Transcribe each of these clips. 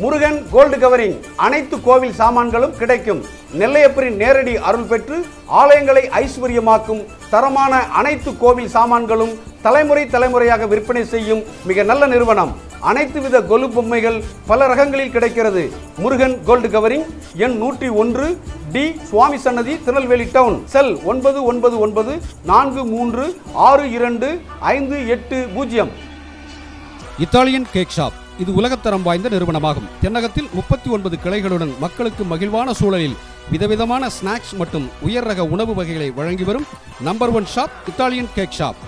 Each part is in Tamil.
முருகன் கோல்டு கவரிங் அனைத்து கோவில் சாமான்களும் கிடைக்கும். நெல்லையப்பரின் நேரடி அருள் பெற்று ஆலயங்களை ஐஸ்வர்யமாக்கும் தரமான அனைத்து கோவில் சாமான்களும் தலைமுறையாக விற்பனை செய்யும் மிக நல்ல நிறுவனம். அனைத்து வித கொலு பொம்மைகள் பல ரகங்களில் கிடைக்கிறது. முருகன் கோல்டு கவரிங் எண் 101 டி சுவாமி சன்னதி, திருநெல்வேலி டவுன். செல் 999143262580. இத்தாலியன் கேக் ஷாப் இது உலகத்தரம் வாய்ந்த நிறுவனமாகும். தென்னகத்தில் 39 கிளைகளுடன் மக்களுக்கு மகிழ்வான சூழலில் விதவிதமான ஸ்நாக்ஸ் மற்றும் உயர் ரக உணவு வகைகளை வழங்கி வரும் number 1 shop Italian cake shop.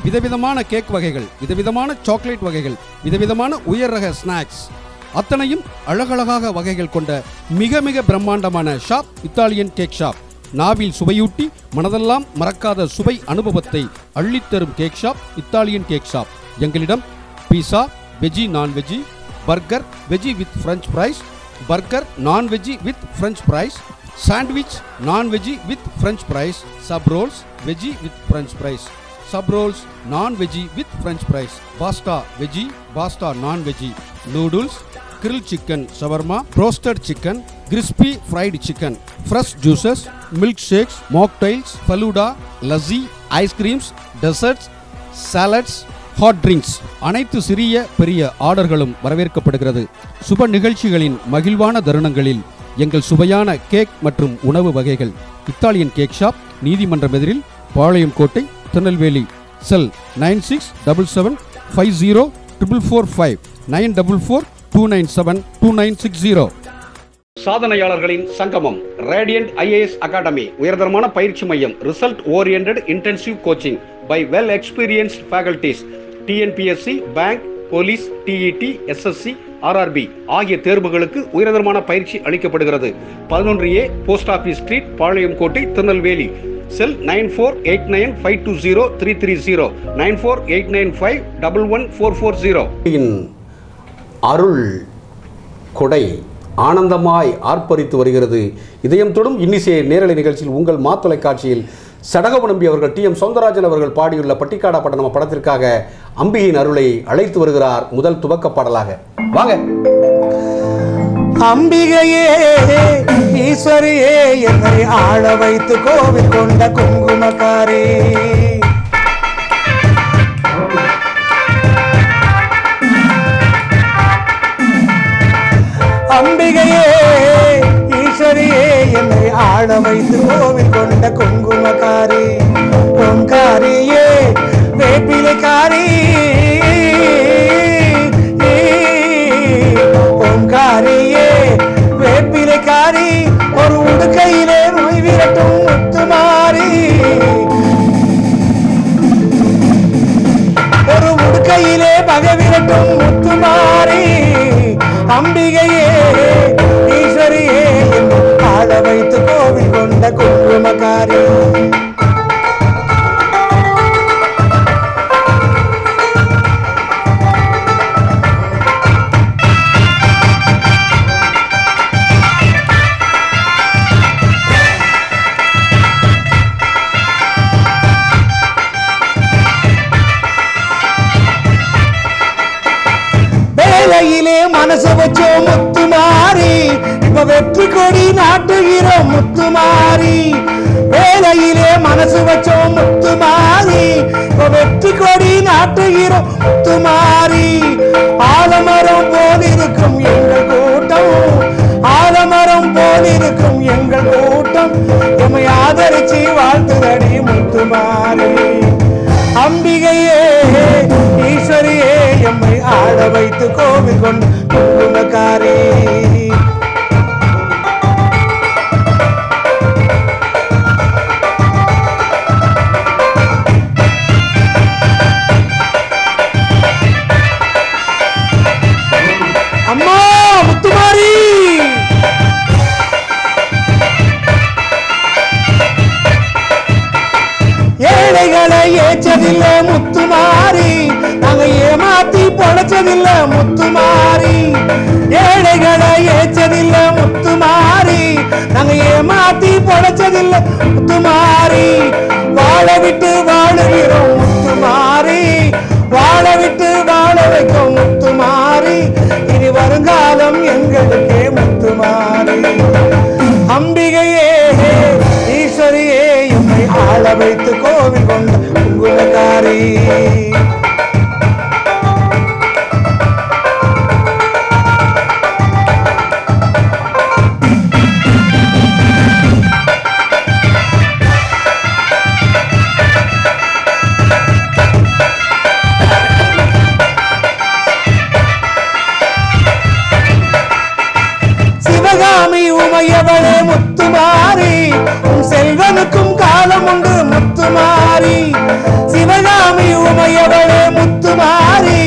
விதவிதமான கேக் வகைகள், விதவிதமான சாக்லேட் வகைகள், விதவிதமான உயர் ரக ஸ்நாக்ஸ் அத்தனையும் அழகழகாக வகைகள் கொண்ட மிக மிக பிரம்மாண்டமான ஷாப் இத்தாலியன் கேக் ஷாப். நாவில் சுவையூட்டி மனதெல்லாம் மறக்காத சுவை அனுபவத்தை அள்ளித்தரும் cake shop Italian cake shop. எங்களிடம் pizza, veggie non veggie, burger veggie with French fries, burger non veggie with French fries, sandwich non veggie with French fries, sub rolls veggie with French fries, sub rolls non veggie with French fries, pasta veggie, pasta non veggie, noodles, grill chicken shawarma, roasted chicken, crispy fried chicken, fresh juices, milk shakes, mocktails, falooda, lassi, ice creams, desserts, salads, hot drinks அனைத்து சிறிய பெரிய ஆர்டர்களும் வரவேற்கப்படுகிறது. சுப நிகழ்ச்சிகளின் மகிழ்வான தருணங்களில் எங்கள் சுவையான கேக் மற்றும் உணவு வகைகள். இத்தாலியன் கேக் ஷாப், நீதிமன்றம் எதிரில், பாளையம் கோட்டை, திருநெல்வேலி. செல் 9677504445 9442972960. சாதனையாளர்களின் சங்கமம் ரேடியன்ட் IAS அகாடமி உயர்தரமான பயிற்சி மையம். Result oriented intensive coaching by well experienced faculties. TNPSC, bank, police, TET, SSC, RRB ஆகிய தேர்வுகளுக்கு உயர்தரமான பயிற்சி அளிக்கப்படுகிறது. 11A போஸ்ட் ஆபீஸ் ஸ்ட்ரீட், பாளையம் கோட்டை, திருநெல்வேலி. செல் 9489520330 9489511440. அருள் கொடை ஆனந்தமாய் ஆர்ப்பரித்து வருகிறது. இதயம் தொடும் இன்னிசை நேரலை நிகழ்ச்சியில் உங்கள் தொலைக்காட்சியில் சடகோபன் நம்பி அவர்கள் TM சௌந்தரராஜன் அவர்கள் பாடியுள்ள பட்டிக்காடா பட்டணம் படத்திற்காக அம்பிகையின் அருளை அழைத்து வருகிறார். முதல் துவக்க பாடலாக வாங்க. அம்பிகையே ஈஸ்வரியே என்னை ஆள வைத்து கோவில் கொண்ட குங்குமக்காரே, அம்பிகையே ஈஸ்வரியே என்னை ஆள வைத்து கோவில் கொண்ட குங்குமக்காரி, ஓங்காரியே வேப்பிலைக்காரி, ஓங்காரியே வேப்பிலைக்காரி, ஒரு உடுக்கையிலே நோய் விரட்டும் முத்துமாரி, ஒரு உடுக்கையிலே பகை விரட்டும் முத்துமாரி, அம்பிகையே ஈஸ்வரியே ஆள வைத்து கோவில் கொண்ட குங்குமக்காரி. வேலையிலே மனசு வச்சோம் முத்துமாரி, இப்ப வெற்றி கொடி நாட்டுகிறோம் முத்துமாரி, வேலையிலே மனசு வச்சோம் முத்துமாரி, இப்ப வெற்றி கொடி நாட்டுகிறோம் முத்துமாரி. ஆலமரம் போலிருக்கும் எங்கள் கூட்டம், ஆலமரம் போலிருக்கும் எங்கள் கூட்டம், எம்மை ஆதரிச்சு வாழ்த்துதடி முத்துமாரி. அம்பிகையே ஈஸ்வரியே எம்மை ஆள வைத்து கோவில் கொண்ட குங்குமக்காரி. அம்மா முத்துமாரி, ஏழைகளை ஏற்றதில்ல முத்துமாரி, நாங்க ஏமாத்தி பொழைச்சதில்ல முத்துமாரி, ஏழைகளை ஏற்றதில்ல முத்துமாரி, நாங்க ஏமாத்தி பொழைச்சதில்ல முத்துமாரி. வாழ விட்டு வாழுகிறோம் முத்துமாரி, வாழ விட்டு வாழ வைக்கும் முத்துமாரி. இனி வருங்காலம் எங்க வைத்து கோவில் கொண்ட குங்குமக்காரி. சிவகாமி உமையவளே முத்துமாரி, உன் செல்வனுக்கும் காலம் உண்டு முத்துமாரி. சிவகாமி உமையவளே முத்துமாரி,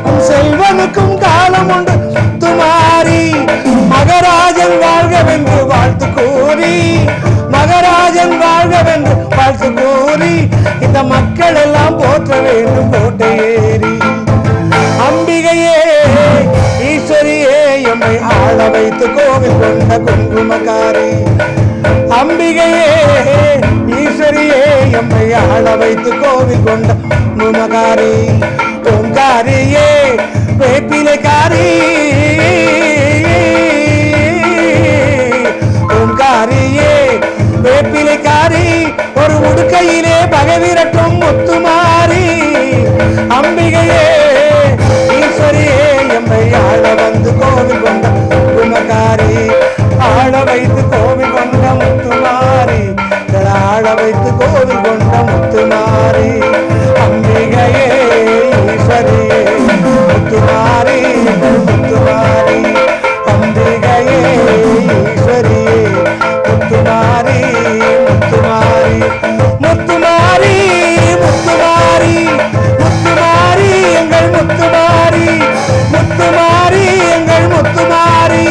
உன் செல்வனுக்கும் காலம் உண்டு முத்துமாரி. மகராஜன் வாழ்கவென்று வாழ்த்து கூறி, மகராஜன் வாழ்கவென்று வாழ்த்து கூறி, இந்த மக்கள் எல்லாம் போற்ற வேண்டும் கோட்டை ஏறி. அம்பிகையே ஈஸ்வரியே எம்மை ஆள வைத்து கோவில் கொண்ட குங்குமக்காரி. அம்பிகையே ஈஸ்வரியே எம்மை ஆள வைத்து கோவில் கொண்ட குங்குமக்காரி. ஓங்காரியே வேப்பிலைக்காரி, ஓங்காரியே வேப்பிலைக்காரி, ஒரு உடுக்கையிலே பகவிரட்டும் முத்துமாரி. அம்பிகையே ஈஸ்வரியே எம்மை ஆள வந்து கோவில் கொண்ட குங்குமக்காரி. ஆள வைத்து கோவில் கொண்ட முத்துமாரி, ஆள வைத்து கோவில் கொண்ட முத்துமாரி. அம்பிகையே ஈஸ்வரியே முத்துமாரி, முத்துமாரி. அம்பிகையே ஈஸ்வரியே முத்துமாரி, முத்துமாரி. முத்துமாரி, முத்துமாரி, முத்துமாரி எங்கள் முத்துமாரி, முத்துமாரி எங்கள் முத்துமாரி,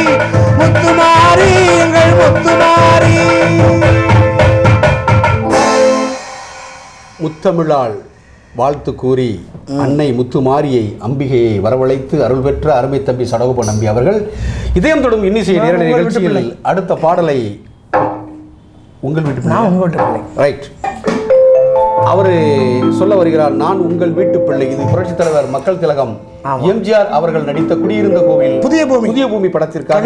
முத்துமாரி எங்கள் முத்துமாரி. முத்தமிழால் வாழ்த்து கூறி அன்னை முத்துமாரியை அம்பிகையை வரவழைத்து அருள் பெற்ற அருமை தம்பி சடகோப நம்பி அவர்கள் இதயம் தொடும் இன்னிசை நேரடி நிகழ்ச்சியில் அடுத்த பாடலை உங்கள் வீட்டு பிள்ளை ரைட் அவர் சொல்ல வருகிறார். நான் உங்கள் வீட்டு பிள்ளை. இது புரட்சித் தலைவர் மக்கள் திலகம் எம்ஜிஆர் அவர்கள் நடித்த குடியிருந்த கோவில் புதிய பூமி படத்திற்காக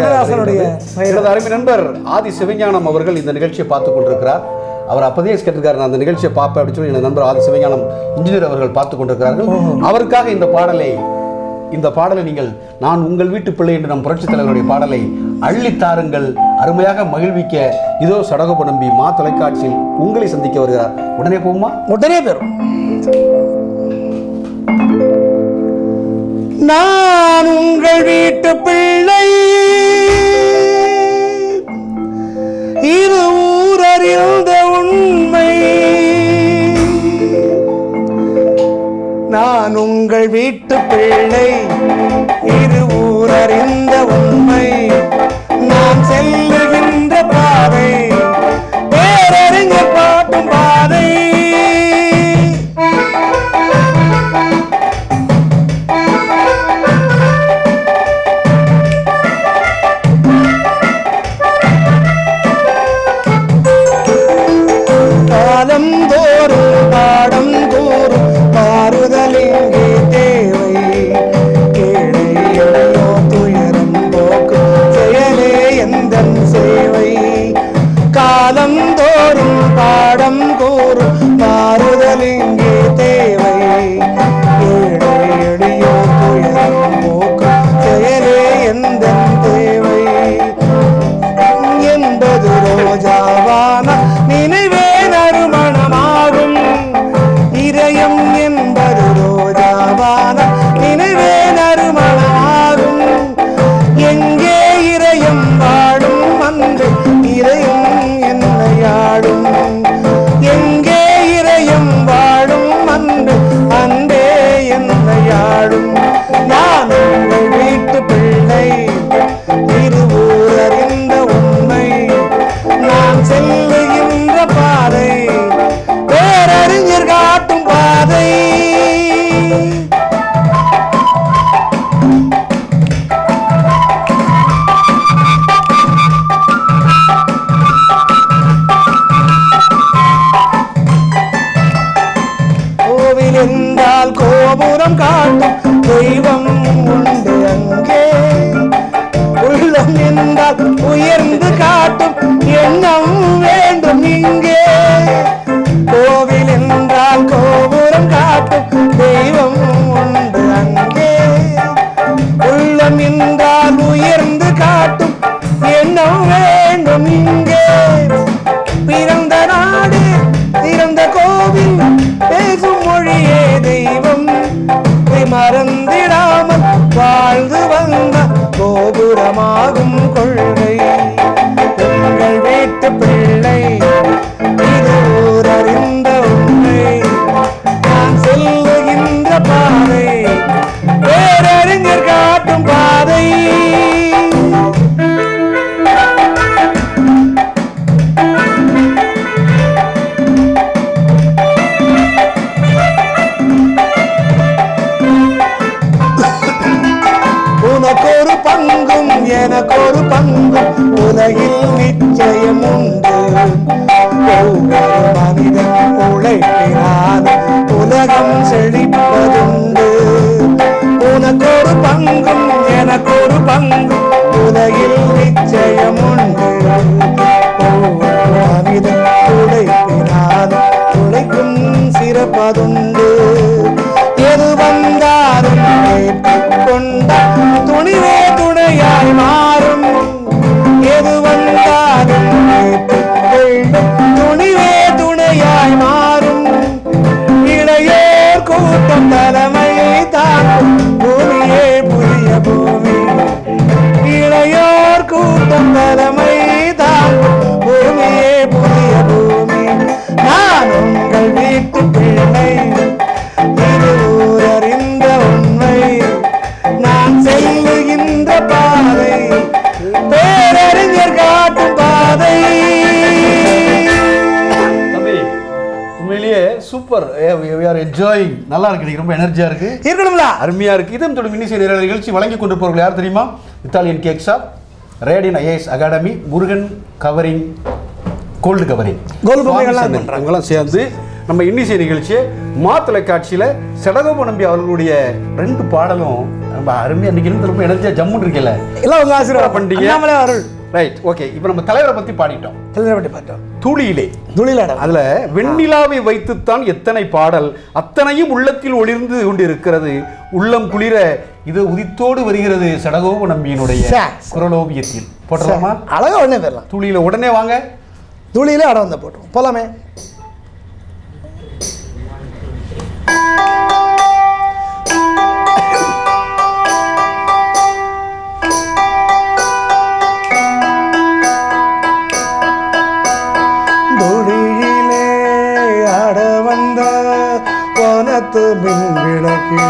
எனது அருமை நண்பர் ஆதி சிவஞானம் அவர்கள் இந்த நிகழ்ச்சியை பார்த்துக் கொண்டிருக்கிறார். அவர் அப்பதே கேட்டிருக்காரு, நான் அந்த நிகழ்ச்சியை பார்ப்பேன் அப்படின்னு சொல்லி எனது நண்பர் ஆதி சிவஞானம் இன்ஜினியர் அவர்கள் பார்த்துக் கொண்டிருக்கிறார்கள். அவருக்காக இந்த பாடலை நீங்கள் நான் உங்கள் வீட்டு பிள்ளை என்று நம் புரட்சித் தலைவருடைய பாடலை அள்ளித்தாருங்கள், அருமையாக மகிழ்விக்க இதோ சடகோப நம்பி மா தொலைக்காட்சியில் உங்களை சந்திக்க வருகிறார். உடனே போகுமா? உடனே பெறும். நான் உங்கள் வீட்டு பிள்ளை, இது ஊரறிந்த உண்மை. நான் உங்கள் வீட்டு பிள்ளை, இது ஊரறிந்த உண்மை. நான் செல்லுகின்ற பாதை பேரறிஞர் பாட்டும் பாதை. காலம் தோறும் பாடம் கூறும் மாறுதல் இங்கே தேவை. கேளை எடையோ துயரம் போக்கும் செயலே எந்தன் சேவை. காலம் தோறும் பாடம் கூறும் மாறுதல் இங்கே தேவை. கேளை எடையோ துயரம் போக்கும் செயலே எந்தன் தேவை. என்பது ரோஜாவான நினைவே நறுமணமாகும். இதயம் என்பது ரோஜாவான நினைவே நறுமணமாகும். எங்கே இதயம் வாடும் அன்று இதயம் என்னையாடும். எங்கே இதயம் வாடும் அன்று அன்பே என்னையாடும். நான் உங்கள் வீட்டு பிள்ளை, இது ஊரறிந்த உண்மை. நான் செல்லுகின்ற பாதை பேரறிஞர் காட்டும் பாதை. கோவில் என்றால் கோபுரம் காட்டும் தெய்வம் உண்டு அங்கே. உள்ளம் என்றால் உயர்ந்து காட்டும் எண்ணம் வேண்டும் இங்கே. கோவில் உயர்ந்து காட்டும் எண்ணம் வேண்டும் இங்கே. பிறந்த நாடு பிறந்த கோவில் பேசும் மொழியே தெய்வம். மறந்திடாமல் வாழ்ந்து வந்த கோபுரமாகும் கொள்கை. உங்கள் வீட்டு பிள்ளை இது ஊரறிந்த உண்மை. நான் செல்லுகின்ற பாதை பேரறிஞர் காட்டும் பாதை. உனக்கொரு பங்கும் எனக்கொரு பங்கும் உலகில் நிச்சயம் உண்டு. ஒவ்வொரு மனிதன் உழைப்பினால் உலகம் செழிப்பதுண்டு. உனக்கொரு பங்கும் எனக்கொரு பங்கும் உலகில் நிச்சயம் உண்டு. ஒவ்வொரு மனிதன் உழைப்பினால் உழைக்கும் சிறப்பதுண்டு. எது வந்தாலும் கொண்ட துணிவே துணையாய் மாறும். எது வந்தாலும் துணிவே துணையாய் மாறும். இளையோர் கூட்டம் தலைமை தாங்கும் பூமியே புதிய பூமி. இளையோர் கூட்டம் தலைமை தாங்கும் பூமியே புதிய பூமி. நான் உங்கள் வீட்டு பிள்ளை இது ஊரறிந்த உண்மை. நான் செல்லுகின்ற பாதை பேரறிஞர் காட்டும் பாதை. உண்மையிலேயே சூப்பர். என்ஜாயிங். நல்லா இருக்கு. ரொம்ப எனர்ஜியா இருக்கு. இருக்கணும்ல. அருமையா இருக்கு. இதன் தொடர் இன்னிசை நிகழ்ச்சி வழங்கி கொண்டு போறவர்கள் யார் தெரியுமா? Italian cake shop, Radian IAS academy, Murugan covering, gold covering, இவங்கெல்லாம் சேர்ந்து நம்ம இன்னிசை நிகழ்ச்சியை தொலைக்காட்சியில் செடகோப நம்பி அவர்களுடைய 2 பாடலும் ரொம்ப அருமையாக இன்னைக்கு ரொம்ப எனர்ஜியாக ஜம்முன்னு இருக்கல. எல்லாம் உங்க ஆசீர்வாதம் பண்ணிட்டீங்க. Right, okay. இப்போ நம்ம தலைவரை பற்றி பாடிட்டோம். தலைவரை பற்றி பார்த்தோம். துளியிலே அதுல வெண்ணிலாவை வைத்துத்தான் எத்தனை பாடல், அத்தனையும் உள்ளத்தில் ஒளிர்ந்து கொண்டிருக்கிறது. உள்ளம் குளிர இது உதித்தோடு வருகிறது சடகோப நம்பியினுடைய குரலோவியத்தில். போட்டலாமா? அழகா உடனே போயிடலாம். துளியில உடனே வாங்க. துளியில அட வந்த போட்டோம். போலாமே. துளியிலே அட வந்த வனத்து மின் விளக்கு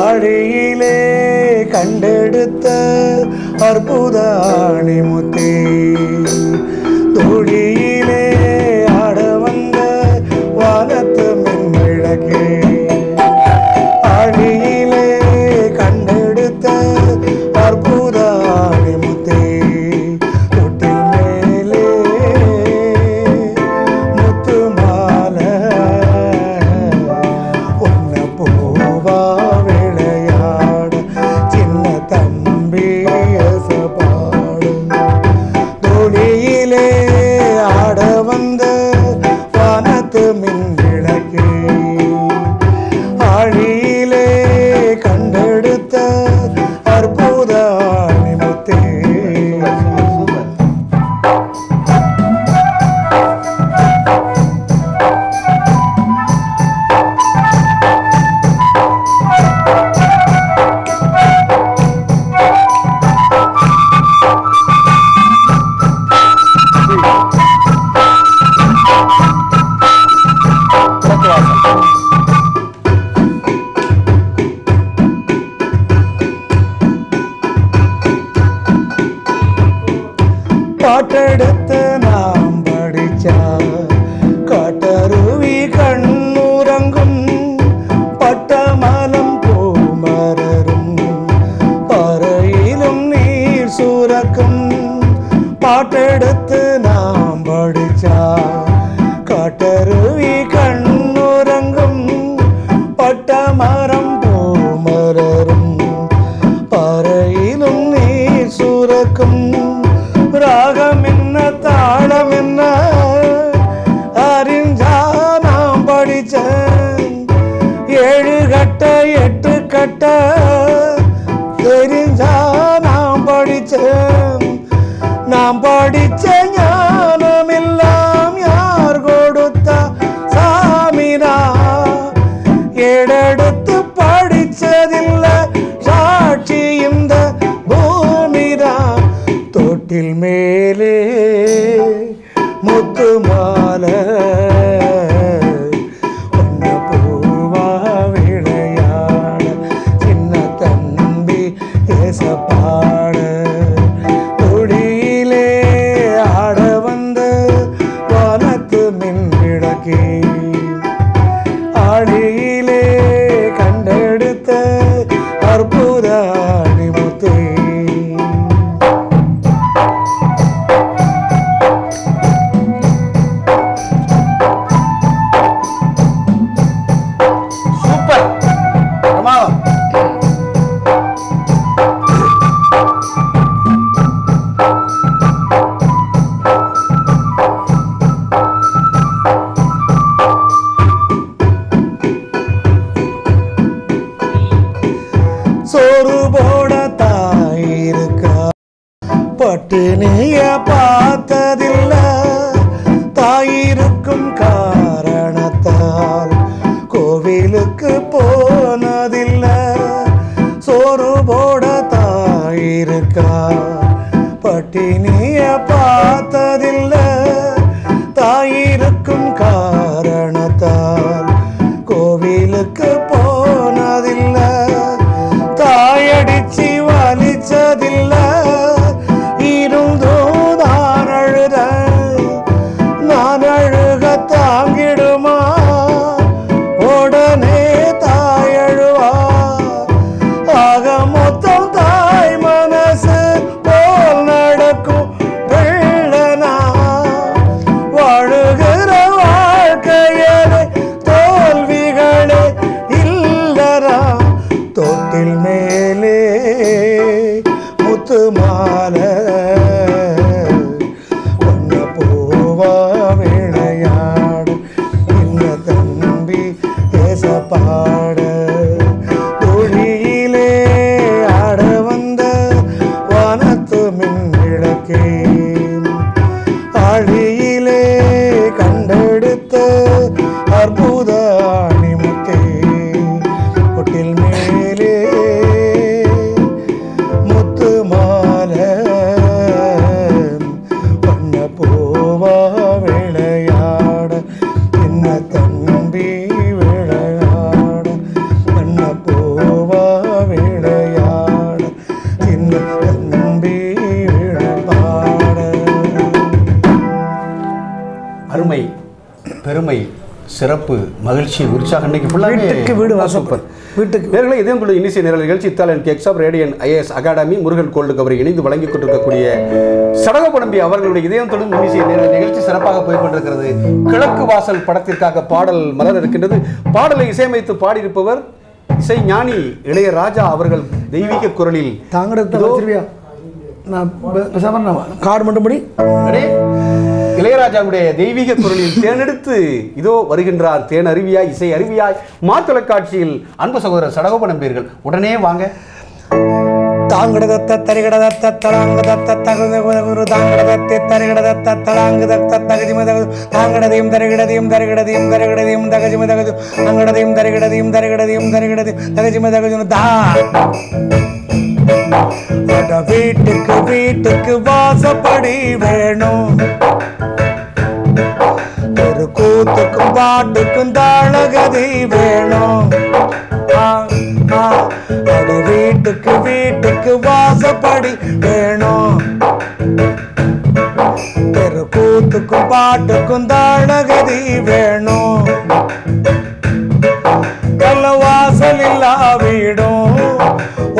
ஆழியிலே கண்டெடுத்த அற்புத ஆணிமுத்தே. துளியிலே ஆட வந்த வானத்து மின் விளக்கு ஆழியிலே கண்டெடுத்த அற்புத ஆணிமுத்தே. தொட்டில் மேலே முத்து மாலை ஒன்ன போவா விளையாட சின்ன தம்பி பாடு. துளியிலே ஆட வந்த வானத்து மின் விளக்கு ஆழியிலே கண்டெடுத்த அற்புத ஆணிமுத்தே. பாட்டெடுத்து நாம் படிச்சா காட்டருவி கண்ணுறங்கும் பட்டமலம் பூமரரும் பறையிலும் நீர் சுரக்கும். பாட்டெடுத்து நாம் படிச்சா காட்டருவி கண்ணுறங்கும் பட்டமரம் பூமரரும் பறையிலும் நீர் சுரக்கும். ராகம் என்ன தாளம் என்ன அறிஞ்சா நாம் படிச்சேன். 7 கட்ட 8 கட்ட தெரிஞ்சா தொட்டில் மேலே முத்து மாலை ஒன்ன பூவா விளையாட சின்ன தம்பி ஏசப்பாட தொடியிலே ஆட வந்த வானத்து மின் விளக்கே ஆடியிலே கண்டெடுத்த அற்புத அணிமுத்தே சூப்பர் பிரமாதம். சோறு போட தாயிருக்கா பட்டினிய பார்த்ததில்ல தாயிருக்கும் காரணத்தால் கோவிலுக்கு போனதில்ல சோறு போட தாயிருக்கா பட்டினிய பார்த்ததில்ல தாயிருக்கும் காரணத்தால் கோவிலுக்கு போனதில்ல தாயடிச்சு வலிச்சதில்ல இருந்தோ நான் அழுக தாங்கிடுமா உடனே தாயழுவா ஆக மொத்தம் தாய் மனசு போல் நடக்கும் பிள்ளனா வாழுகிற வாழ்க்கையிலே தோல்விகளே இல்லரா தொட்டில் மேலே முத்து மாலை ஒன்ன பூவா விளையாட இந்த தம்பி ஏசப்பாட தொழிலே ஆட வந்த வானத்து மின் விளக்கே ஆழியிலே கண்டெடுத்த அற்புத அணிமுத்தே தொட்டில் மேலே முத்து மாலை வண்ண பூவா விளையாட என்ன தம்பி விளையாட வண்ண பூவா விளையாட என்ன தம்பி விளையாட. அருமை, பெருமை, சிறப்பு, மகிழ்ச்சி, உற்சாகம். இன்னைக்கு ஃபுல்லாக வீட்டுக்கு வீடு வாசப்பர் வீட்டுக்கு நேர்களை இதே போல இன்னிசை நேரல் நிகழ்ச்சி Italian cake shop radiant IAS academy Murugan gold கவரை இணைந்து வழங்கிக் கொண்டிருக்கக்கூடிய சடகோபநம்பி அவர்களுடைய இதயம் தொடும் இன்னிசை நேரல் நிகழ்ச்சி சிறப்பாக போய் கொண்டிருக்கிறது. கிழக்கு வாசல் படத்திற்காக பாடல் மலர் இருக்கின்றது. பாடலை இசையமைத்து பாடியிருப்பவர் இசை ஞானி இளையராஜா அவர்கள் தெய்வீக குரலில். தாங்கடா நான் கார்டு மட்டும் படி இளையராஜாவுடைய தெய்வீக குரலில் தேனெடுத்து இதோ வருகின்றார் தேன் அருவியாய் இசை அருவியாய் தொலைக்காட்சியில் அன்பு சகோதரர் சடகோபநம்பியர்கள். உடனே வாங்க. தாங்கடதத்த தரிகடதத்த தலாங்கதத்த தகுரு தாங்கடதத்தை தரிகடதத்த தலாங்கதத்த தகஜிமதகு தாங்கடதையும் தரிகடதையும் தரிகடதையும் தரிகடதையும் தகஜிமதகு தாங்கடதையும் தரிகடதையும் தரிகடதையும் தரிகடதையும் தகஜிமதகு தா வீட்டுக்கு வீட்டுக்கு வாசப்படி வேணும் ஒரு கூத்துக்கும் பாட்டுக்கும் தாளகதி வேணும் அடு வீட்டுக்கு வீட்டுக்கு வாசப்படி வேணும் ஒரு கூத்துக்கும் பாட்டுக்கும் தாளகதி வேணும் கள்ள வாசல் இல்லா வீடும்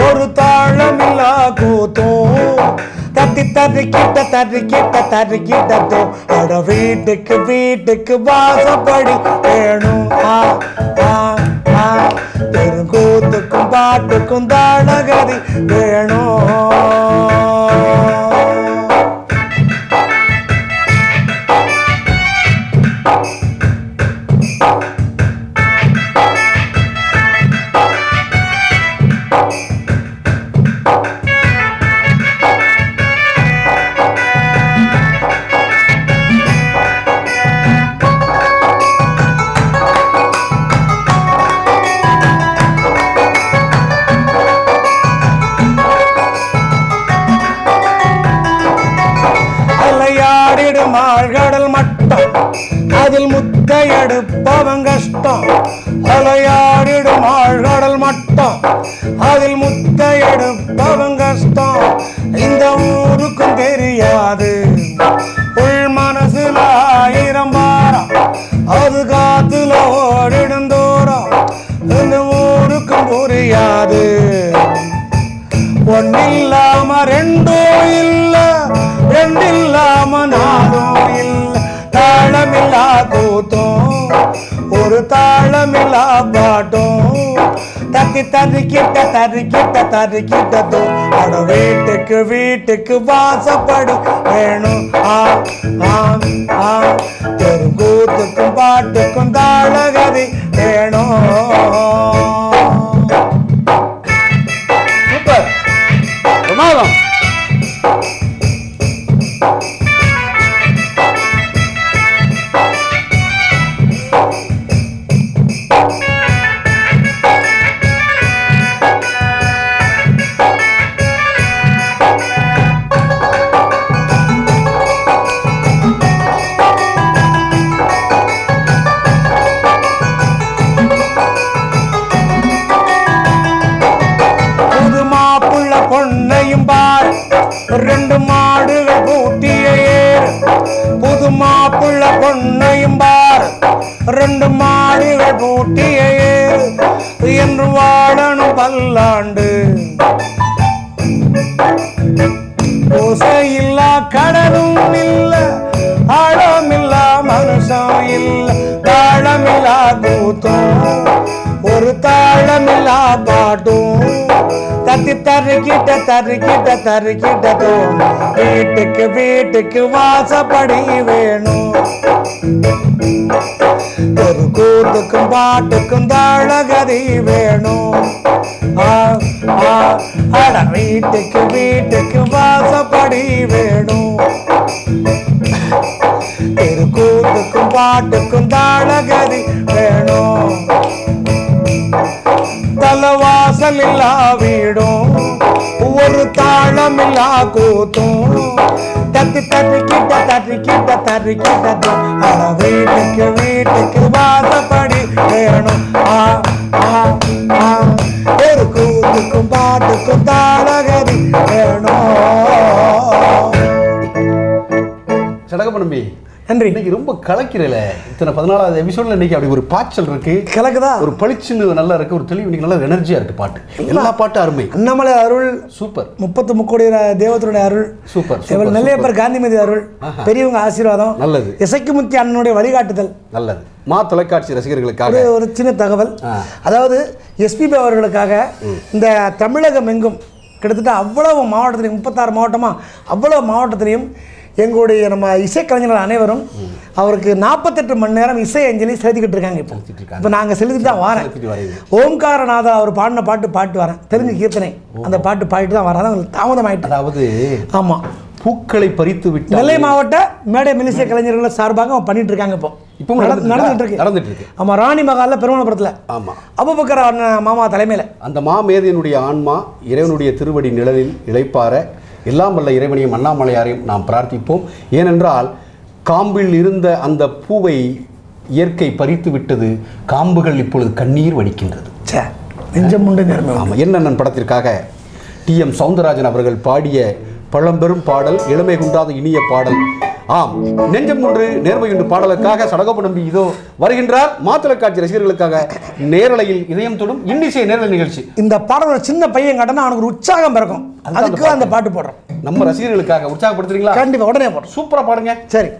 ஒரு தாளம் இல்லா கூத்தும் தட்டி தறிக்கிட்ட அட வீட்டுக்கு வீட்டுக்கு வாசப்படி வேணும் பெருங்கூத்துக்கும் பாட்டுக்கும் தாளகதி வேணும். துளையாடிடும் ஆழ்கடல் மட்டம் அதில் முத்தை எடுப்பவன் கஷ்டம் துளையாடிடும் ஆழ்கடல் மட்டம் அதில் முத்தை எடுப்பவன் கஷ்டம் இந்த ஊருக்கும் தெரியாது உள் மனசுல 1000 பாரம் அது காத்துல ஓடிடும் தூரம் இந்த ஊருக்கும் புரியாது ஒன்னில்லாம ரெண்டும் இல்ல ரெண்டில்லாம நாடும் இல்ல தாளமில்லா கூத்தும் ஒரு தாளமில்லா பாட்டும் தத்தி தறிக்கிட்ட அட வீட்டுக்கு வீட்டுக்கு வாசப்படி வேணும் தெருக்கூத்துக்கும் பாட்டுக்கும் தாளகதி வேணும் சூப்பர் பிரமாதம் பொன்னையும் பார் 2 மாடுகள் பூட்டிய ஏறு புது மாப்புள்ள பொன்னையும் பார் 2 மாடுகள் பூட்டிய ஏறு என்று வாழணும் பல்லாண்டு ஓசையில்லா கடலும் இல்ல ஆழமில்லா மனுஷம் இல்ல தாளமில்லா கூத்தும் ஒரு தாளமில்லா பாட்டும் தத்தி தறிக்கிட்ட வீட்டுக்கு வீட்டுக்கு வாசப்படி வேணும் ஒரு கூத்துக்கும் பாட்டுக்கும் தாளகதி வேணும் அட வீட்டுக்கு வீட்டுக்கு வாசப்படி வேணும் ஒரு கூத்துக்கும் பாட்டுக்கும் தாளகதி வேணும் தலவாசல் இல்லா வீடும் ஒரு தாளமில்லா கூத்தும் தத்தி தறிக்கிட்ட அட வீட்டுக்கு வீட்டுக்கு வாசப்படி வேணும் ஒரு கூத்துக்கும் பாட்டுக்கும் தாளகதி வேணும் சடகப்பனம்பி நன்றி. இன்னைக்கு ரொம்ப கலக்கிறல இத்தனை 14வது எபிசோட்ல இன்னைக்கு அப்படி ஒரு பாய்ச்சல் இருக்கு கலக்குதா ஒரு பளிச்சுன்னு நல்லா இருக்கு ஒரு தெளிவு இன்னைக்கு நல்லா எனர்ஜியா இருக்கு பாட்டு எல்லா பாட்டும் அருமை அண்ணாமலை அருள் சூப்பர் 33 கோடி தேவத்தருடைய அருள் சூப்பர் நெல்லையப்பர் காந்திமதி அருள் பெரியவங்க ஆசீர்வாதம் நல்லது இசைக்குமுத்தி அண்ணனுடைய வழிகாட்டுதல் நல்லது மா தொலைக்காட்சி ரசிகர்களுக்காக ஒரு சின்ன தகவல் அதாவது எஸ்பிபி அவர்களுக்காக இந்த தமிழகம் எங்கும் கிட்டத்தட்ட அவ்வளவு மாவட்டத்திலையும் 36 மாவட்டமா அவ்வளவு மாவட்டத்திலையும் எங்களுடைய நம்ம இசைக்கலைஞர்கள் அனைவரும் அவருக்கு 48 மணி நேரம் இசை அஞ்சலி செலுத்திக்கிட்டு இருக்காங்க. இப்போ நாங்கள் செலுத்திட்டு தான் வரேன். ஓம்காரநாதா அவர் பாடின பாட்டு வரேன் தெரிஞ்சு கீர்த்தனை அந்த பாட்டு பாடிட்டு தான் வரேன். தாமதம் ஆகிட்டு அதாவது ஆமாம் பூக்களை பறித்து விட்டு நெல்லை மாவட்ட மேடை மிலிசை கலைஞர்கள் சார்பாக அவன் பண்ணிட்டு இருக்காங்க. இப்போ நடந்துட்டு இருக்கு. ஆமாம் ராணி மகாலில் பெருமணபுரத்தில் ஆமாம் அபுபக்கர் மாமா தலைமையில் அந்த மாமேதையனுடைய ஆன்மா இறைவனுடைய திருவடி நிழலில் இளைப்பார எல்லாம் வல்ல இறைவனையும் அண்ணாமலையாரையும் நாம் பிரார்த்திப்போம். ஏனென்றால் காம்பில் இருந்த அந்த பூவை இயற்கை பறித்து விட்டது. காம்புகள் இப்பொழுது கண்ணீர் வடிக்கின்றது. ஆமாம் என்னென்ன படத்திற்காக TM சௌந்தரராஜன் அவர்கள் பாடிய பழம்பெரும் பாடல் இளமை குன்றாத இனிய பாடல். ஆம் நெஞ்சம் ஒன்று நேர்மை ஒன்று பாடலுக்காக சடகோப இதோ வருகின்றார். மாத்தொலைக்காட்சி ரசிகர்களுக்காக நேரலையில் இதயம் தொடும் இன்னிசை நேரலை நிகழ்ச்சி. இந்த பாடலோட சின்ன பையன் கடனா அவனுக்கு ஒரு உற்சாகம் பிறக்கும். அதுக்கு அந்த பாட்டு போடுறோம். நம்ம ரசிகர்களுக்காக உற்சாகப்படுத்துறீங்களா? கண்டிப்பா உடனே போடுறோம். சூப்பரா பாடுங்க. சரி.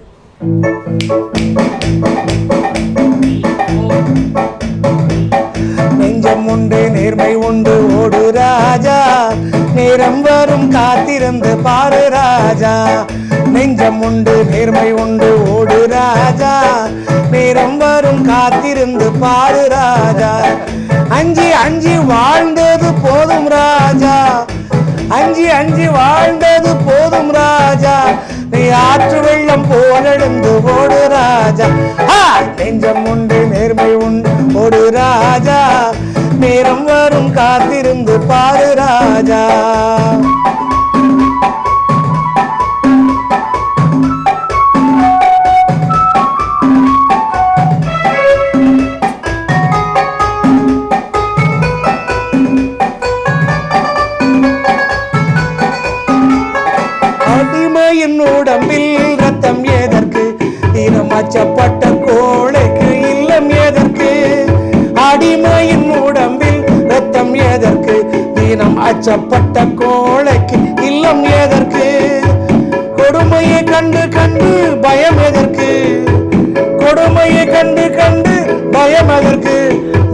நெஞ்சம் உண்டு நேர்மை உண்டு ஓடு ராஜா நேரம் வரும் காத்திருந்து பாரு ராஜா. நெஞ்சம் உண்டு நேர்மை உண்டு ஓடு ராஜா நேரம் வரும் காத்திருந்து பாரு ராஜா. அஞ்சி அஞ்சி வாழ்ந்தது போதும் ராஜா அஞ்சி அஞ்சி வாழ்ந்தது போதும் ராஜா நீ ஆற்று வெள்ளம் போலெழுந்து ஓடு ராஜா. நெஞ்சம் உண்டு நேர்மை உண்டு ஓடு ராஜா நேரம் வரும் காத்திருந்து பாரு ராஜா. அடிமையின் உடம்பில் ரத்தம் எதற்கு, தினம் அச்சப்பட்ட கோழைக்கு இல்லம் எதற்கு. அடிமையின் உடம்பில் ரத்தம் எதற்கு, தினம் அச்சப்பட்ட கோழைக்கு இல்லம் எதற்கு. கொடுமையை கண்டு கண்டு பயம் எதற்கு, கொடுமையை கண்டு கண்டு பயம் எதற்கு.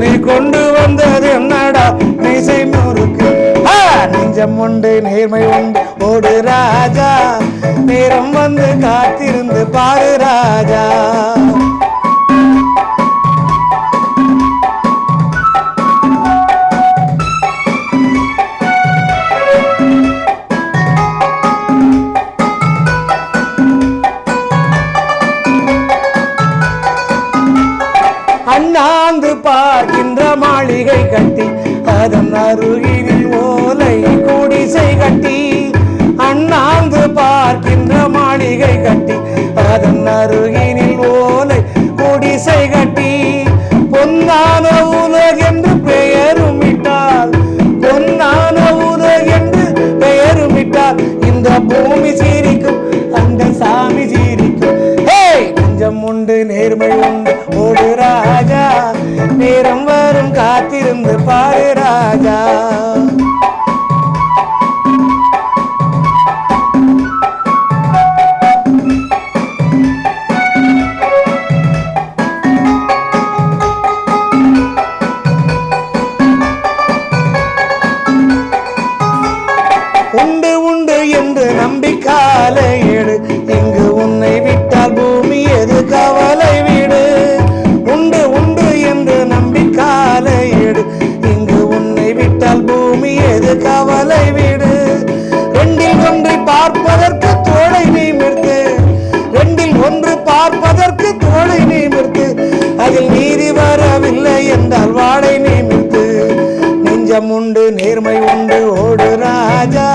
நீ கொண்டு வந்தது என்னடா மீசை முறுக்கு. நெஞ்சம் உண்டு நேர்மை உண்டு ஓடு ராஜா, நேரம் வந்து காத்திருந்து பாரு ராஜா. அண்ணாந்து பார்க்கின்ற மாளிகை கட்டி, அதன் அருகினில் ஓலை குடிசை கட்டி. அண்ணாந்து பார்க்கின்ற மாளிகை கட்டி, அதன் அருகினில் ஓலை குடிசை கட்டி. பொன்னான உலகென்று பெயரும் இட்டால், பொன்னான உலகென்று பெயரும் இட்டால், இந்த பூமி சீரிக்கும் அந்த சாமி சீரிக்கும். நெஞ்சம் உண்டு நேர்மை உண்டு ஓடு ராஜா, நேரம் வரும் காத்திருந்து பாரு ராஜா. உண்டு உண்டு என்று நம்பிக்காலை ஏடு, இங்கு உன்னை விட்டால் பூமி எது கவலை வீடு. உண்டு உண்டு என்று நம்பிக்காலை ஏடு, இங்கு உன்னை விட்டால் பூமி எது கவலை வீடு. ரெண்டில் ஒன்றை பார்ப்பதற்கு தோளை நிமிர்த்து, ரெண்டில் ஒன்று பார்ப்பதற்கு தோளை நிமிர்த்து, அதில் நீதி வரவில்லை என்றால் வாளை நிமிர்த்து. நெஞ்சம் உண்டு நேர்மை உண்டு ஓடு ராஜா,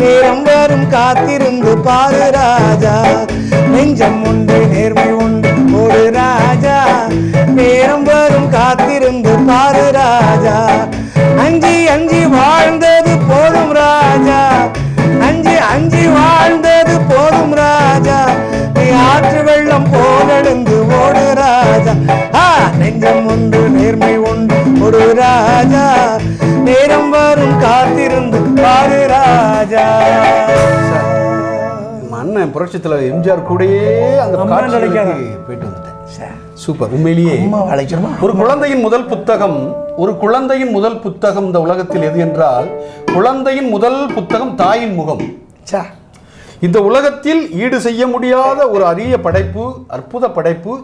நேரம் வரும் காத்திருந்து பாரு ராஜா. நெஞ்சம் உண்டு நேர்மை உண்டு ஓடு ராஜா, நேரம் வரும் காத்திருந்து பாரு ராஜா. அஞ்சி அஞ்சி வாழ்ந்தது போதும் ராஜா, அஞ்சி அஞ்சி வாழ்ந்தது போதும் ராஜா. நீ ஆற்று வெள்ளம் போலெழுந்து ஓடு ராஜா. நெஞ்சம் உண்டு நேர்மை உண்டு ஒரு ராஜா, நேரம் வரும் காத்திருந்து பாரு ராஜா. மன்னன் புரட்சித்துல எம்ஜிஆர் கூடயே அந்த காட்சிகளுக்கு போயிட்டு வந்துட்டேன். சூப்பர். உண்மையிலேயே ஒரு குழந்தையின் முதல் புத்தகம், ஒரு குழந்தையின் முதல் புத்தகம் இந்த உலகத்தில் எது என்றால், குழந்தையின் முதல் புத்தகம் தாயின் முகம். இந்த உலகத்தில் ஈடு செய்ய முடியாத ஒரு அரிய படைப்பு, அற்புத படைப்பு.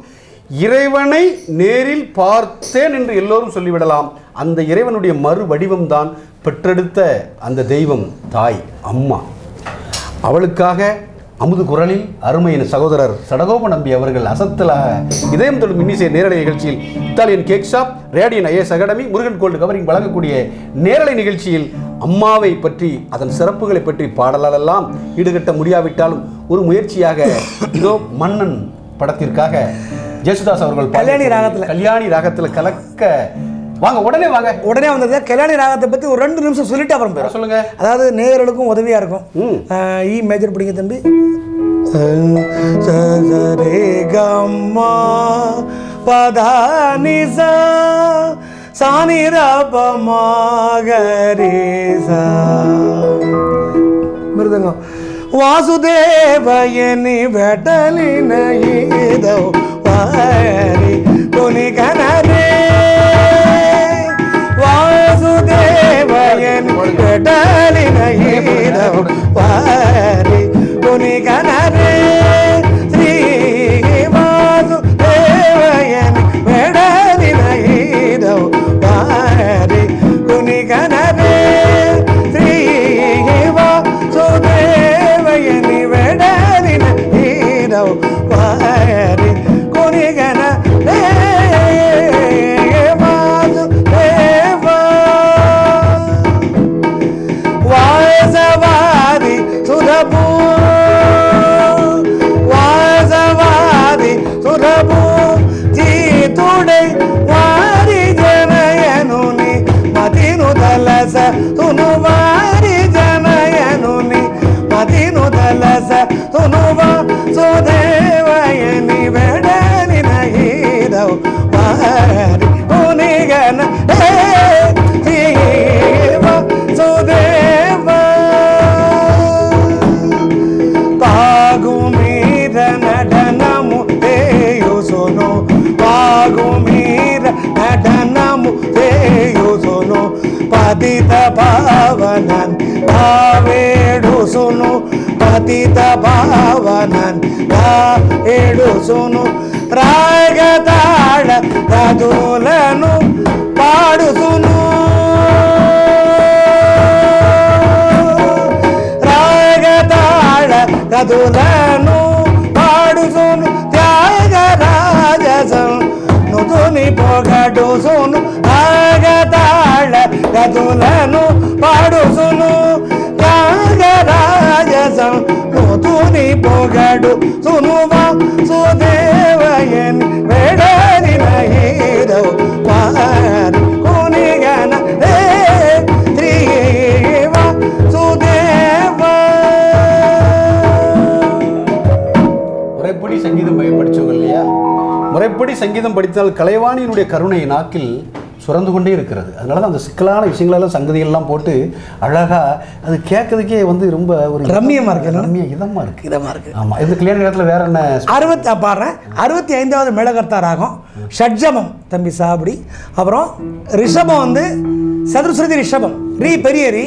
இறைவனை நேரில் பார்த்தேன் என்று எல்லோரும் சொல்லிவிடலாம். அந்த இறைவனுடைய மறு வடிவம்தான் பெற்றெடுத்த அந்த தெய்வம் தாய், அம்மா. அவளுக்காக அமுது குரலில் அருமையின் சகோதரர் சடகோப நம்பி அவர்கள் அசத்தலாக இதயம் தொடும் இன்னிசை நேரலை நிகழ்ச்சியில் Italian cake shop, Radian IAS academy, Murugan gold covering வழங்கக்கூடிய நேரலை நிகழ்ச்சியில் அம்மாவை பற்றி, அதன் சிறப்புகளை பற்றி பாடலெல்லாம் ஈடுகட்ட முடியாவிட்டாலும் ஒரு முயற்சியாக இதோ மன்னன் படத்திற்காக ஜேசுதாஸ் அவர்கள் கல்யாணி ராகத்தில் கலக்க வாங்க, உடனே வாங்க, உடனே வந்தது. கல்யாணி ராகத்தை பற்றி ஒரு 2 நிமிஷம் சொல்லிட்டு அப்புறம் பேர் சொல்லுங்க. அதாவது நேயர்களுக்கும் உதவியாக இருக்கும். இ மேஜர் பிடிங்க தம்பி. சரே கம்மா பதானிசா சானிரபமாகரேசா மிருதங்கம். வாசுதேவயனி வெட்டலின ஏதோ வாரி கொனி கனரே. வாசுதேவயனி வெட்டலின ஏதோ வாரி கொனி கனரே. ஸ்ரீ வாசுதேவயனி வெட்டலின ஏதோ வாரி கொனி கனரே. ஸ்ரீ வாசுதேவயனி வெட்டலின ஏதோ வாரி கொனி கனரே. வாசவாதி சுரபூ, வாசவாதி சுரபூ ஜீத்துடை வாரி ಜನಯನುನಿ ಮದಿನು ದಲಸ ತುನು ವಾರಿ ಜನಯನುನಿ ಮದಿನು ಕಲಸ ತುನುವ ಸುದೇವಯನಿ ಬೆಡಲಿನ ಹೀರವು ಮಾರಿ ಕುನಿಗನ ಜೀವ ಸುದೇವ ಪಾಗುಮೀರ ನಟನಮು ತೇಯುಸುನು ಪಾಗುಮೀರ ನಟನಮು ತೇಯುಸುನು ಪತಿತ ಪಾವನನ್ ಭಾವೇಡುಸುನು ಪತಿತ ಭಾವನನ್ ಭಾವೇಡುಸುನು ರಾಗತಾಳ ಗದುಲನು ಪಾಡುಸುನು ರಾಗತಾಳ ಗದುಲನು ಪಾಡುಸುನು ತ್ಯಾಗರಾಜಸಂ ನುದುನಿ ಪೊಗಡುಸುನು ರಾಗತಾಳ ಗದುಲನು ಪಾಡುಸುನು ತ್ಯಾಗರಾಜಸಂ ನುದುನಿ ಪೊಗಡು ಸುನುವ ಸುದೇವಯನ್ ಬೆಡಲಿನ ಹೀರವು ಪಾರಿ ಕುನಿಗನ ತ್ರೀವ சுதேவ. முறைப்படி சங்கீதம் படித்தவங்க இல்லையா? முறைப்படி சங்கீதம் படித்தால் கலைவாணியினுடைய கருணை நாக்கில் சுரந்து கொண்டே இருக்கிறது. அதனால தான் அந்த சிக்கலான விஷயங்களெல்லாம் சங்கதிகள்லாம் போட்டு அழகாக அது கேட்கறதுக்கே வந்து ரொம்ப ஒரு ரம்மியமாக இருக்குது, இதமாக இருக்குது. ஆமாம், இந்த கல்யாண நேரத்தில் வேற என்ன பாடுறேன். 65வது மேளகர்த்தா ராகம் ஷட்ஜமம் தம்பி சாப்பிடி. அப்புறம் ரிஷபம் வந்து சதுஸ்ருதி ரிஷபம், ரீ பெரிய ரீ,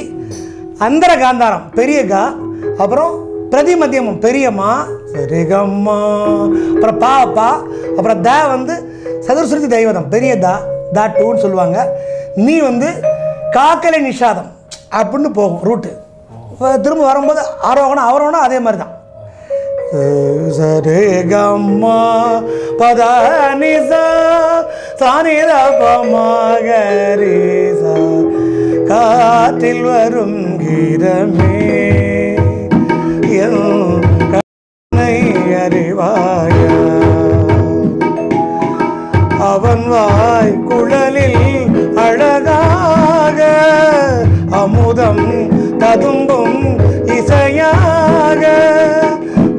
அந்தர காந்தாரம் பெரிய கா, அப்புறம் பிரதி மத்தியமம் பெரியம்மா சரிகம்மா, அப்புறம் பா பா, அப்புறம் த வந்து சதுஸ்ருதி தெய்வதம் பெரிய தா தா டூன்னு சொல்லுவாங்க. நீ வந்து காக்கலை நிஷாதம் அப்படின்னு போகும் ரூட்டு. திரும்ப வரும்போது ஆரோகணம் அவரோகணம் அதே மாதிரி தான். சரிகம்மா பதா நிசா சானித பமகரிசா காற்றில் வரும் கீரமே கண்ணை அறிவாயா, அவன் வாய் குழலில் அழகாக அமுதம் ததும்பும் இசையாக,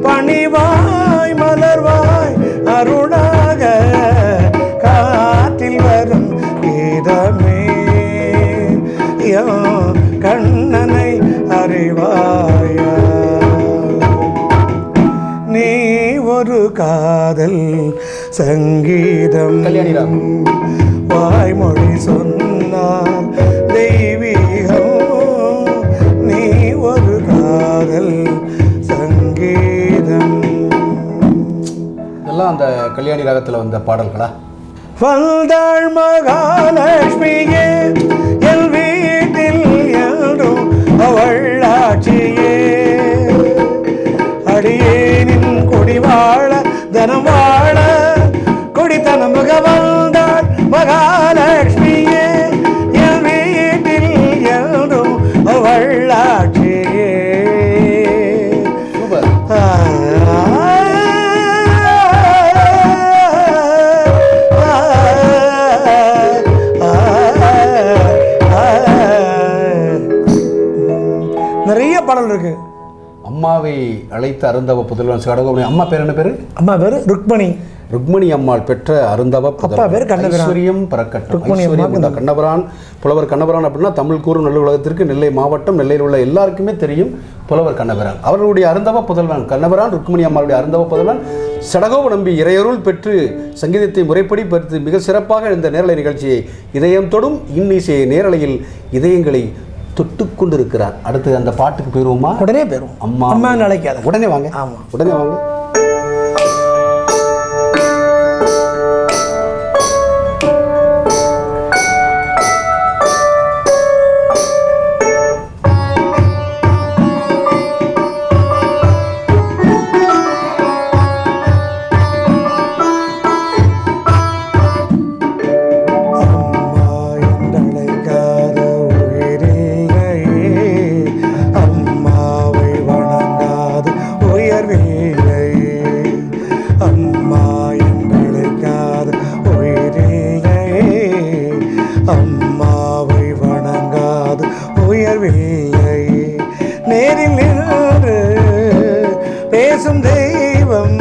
பணிவாய் மலர்வாய் அருளாக காற்றில் வரும் கீதமே கண்ணனை அறிவாயா, நீ ஒரு காதல் சங்கீதம் வாய்மொழி சொன்னால் தெய்வீகம், நீ ஒரு காதல் சங்கீதம். இதெல்லாம் அந்த கல்யாணி ராகத்தில் வந்த பாடல்களா? வந்தாள் மகாலட்சுமியே என் வீட்டில் எல்லோரும் அவள் ஆட்சியே, அடியேனின் கொடி வாழ தனம் வாழ கொடித்தனம் மிக வந்தாள் மகாலட்சுமியே என் வீட்டில் எல்லோரும் அவள் ஆட்சியே. நிறைய பாடல் இருக்கு. அம்மாவை அழைத்த அருந்தவ புதல்வன் சடகோபுரி. அம்மா பேர் என்ன பேரு? அம்மா பேரு ருக்மணி. ருக்மணி அம்மாள் பெற்ற அருந்தவ புதல்வன். ஐஸ்வரியம் பறக்கட்டும். கண்ணபிரான், புலவர் கண்ணபிரான் அப்படின்னா தமிழ் கூறும் நல்ல உலகத்திற்கு நெல்லை மாவட்டம், நெல்லையில் உள்ள எல்லாருக்குமே தெரியும் புலவர் கண்ணபிரான். அவர்களுடைய அருந்தவ புதல்வன் கண்ணபிரான், ருக்மணி அம்மாளுடைய அருந்தவ புதல்வன் சடகோப நம்பி இறையருள் பெற்று சங்கீதத்தை முறைப்படி பெற்று மிக சிறப்பாக இந்த நேரலை நிகழ்ச்சியை இதயம் தொடும் இன்னிசை நேரலையில் இதயங்களை தொட்டு கொண்டிருக்கிறார். அடுத்து அந்த பாட்டுக்கு போயிருவோமா? உடனே போயிருவோம். அம்மா அம்மா நினைக்காத உடனே வாங்க. ஆமா, உடனே வாங்க. அம்மாவை வணங்காது உயர்வில்லை. பேசும் தெய்வம்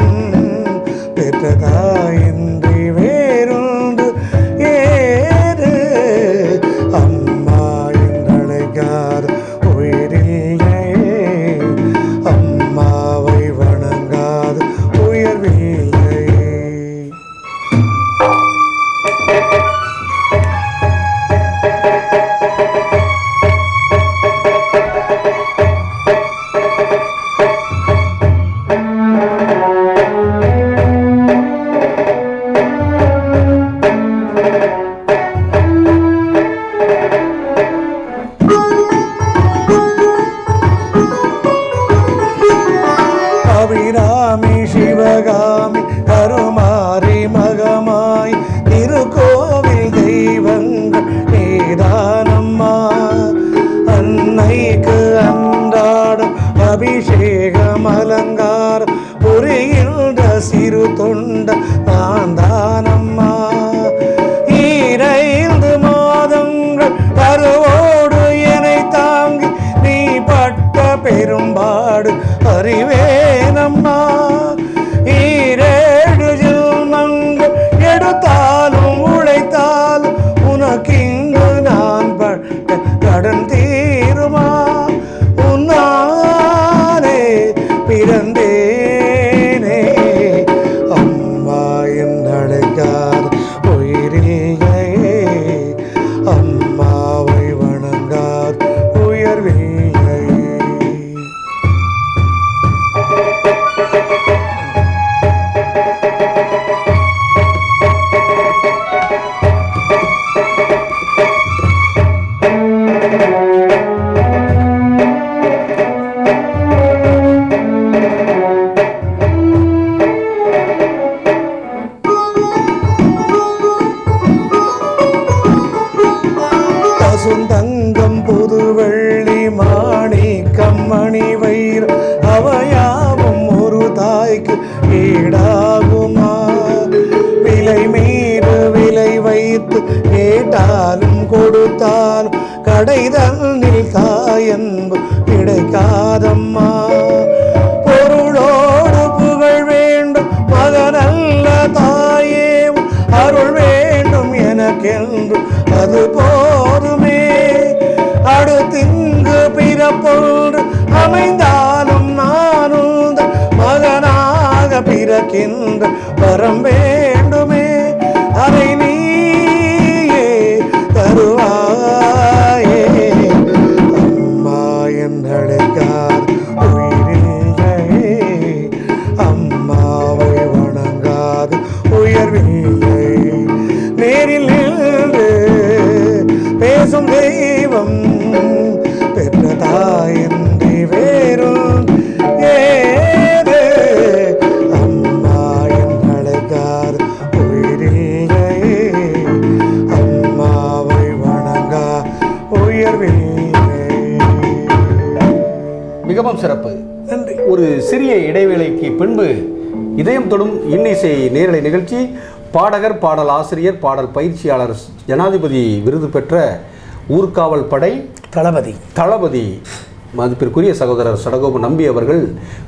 பெற்ற தாயின்றி வேறொன்று ஏது. அம்மா என்றழைக்காத உயிரில்லை, அம்மாவை வணங்காத உயர்வில்லை. அபிராமி சிவகாமி கருமாரி மகமாய் திருக்கோவில் தெய்வங்கள் நீதானம்மா. அன்னைக்கு அன்றாடம் அபிஷேகம் அலங்காரம் புரிகின்ற சிறு தொண்ட நான் தானம்மா. 2 மாதங்கள் கருவோடு என்னை தாங்கி நீ பட்ட பெரும்பாடு அறிவேனம்மா. 7 ஜென்மங்கள் எடுத்தாலும் உழைத்தாலும் உனக்கிங்கு நான் பட்ட கடன் தீருமா. உன்னாலே பிறந்தேனே, அம்மா என்றழைக்காத உயிரில்லை, அம்மாவை வணங்காத உயர்வில்லை. பசுந்தங்கம் புது வெள்ளி மாணிக்கம் மணி வைரம் அவையாவும் ஒரு தாய்க்கு ஈடாகுமா. விலை மீறு விலை வைத்து கேட்டாலும் கொடுத்தாலும் கடைதனில் தாயன்பு கிடைக்காதம்மா. பொருளோடு புகழ் வேண்டும் மகனல்ல தாயே, அருள் வேண்டும் எனக்கென்று அது போதுமே. அடுத்திங்கு பிறப்பொன்று அமைந்தாலும் நானும் மகனாக பிறக்கின்ற வரம் வேண்டுமே. அதை நீயே தருவாயே, அம்மா என்றழைக்காத உயிரில்லை, அம்மாவை வணங்காத உயர்வில்லை. நேரில் நின்று பேசும் தெய்வம் பெற்ற தாயின்றி வேறும் ஏது. அம்மா என்றழைக்காத உயிரில்லை, அம்மாவை வணங்கா உயர்வில்லை. மிகவும் சிறப்பு. நன்றி. ஒரு சிறிய இடைவேளைக்கு பின்பு இதயம் தொடும் இன்னிசை நேரலை நிகழ்ச்சி. பாடகர், பாடல் ஆசிரியர், பாடல் பயிற்சியாளர், ஜனாதிபதி விருது பெற்ற ஊர்காவல் படை தளபதி மதிப்பிற்குரிய சகோதரர் சடகோபன் நம்பி அவர்கள்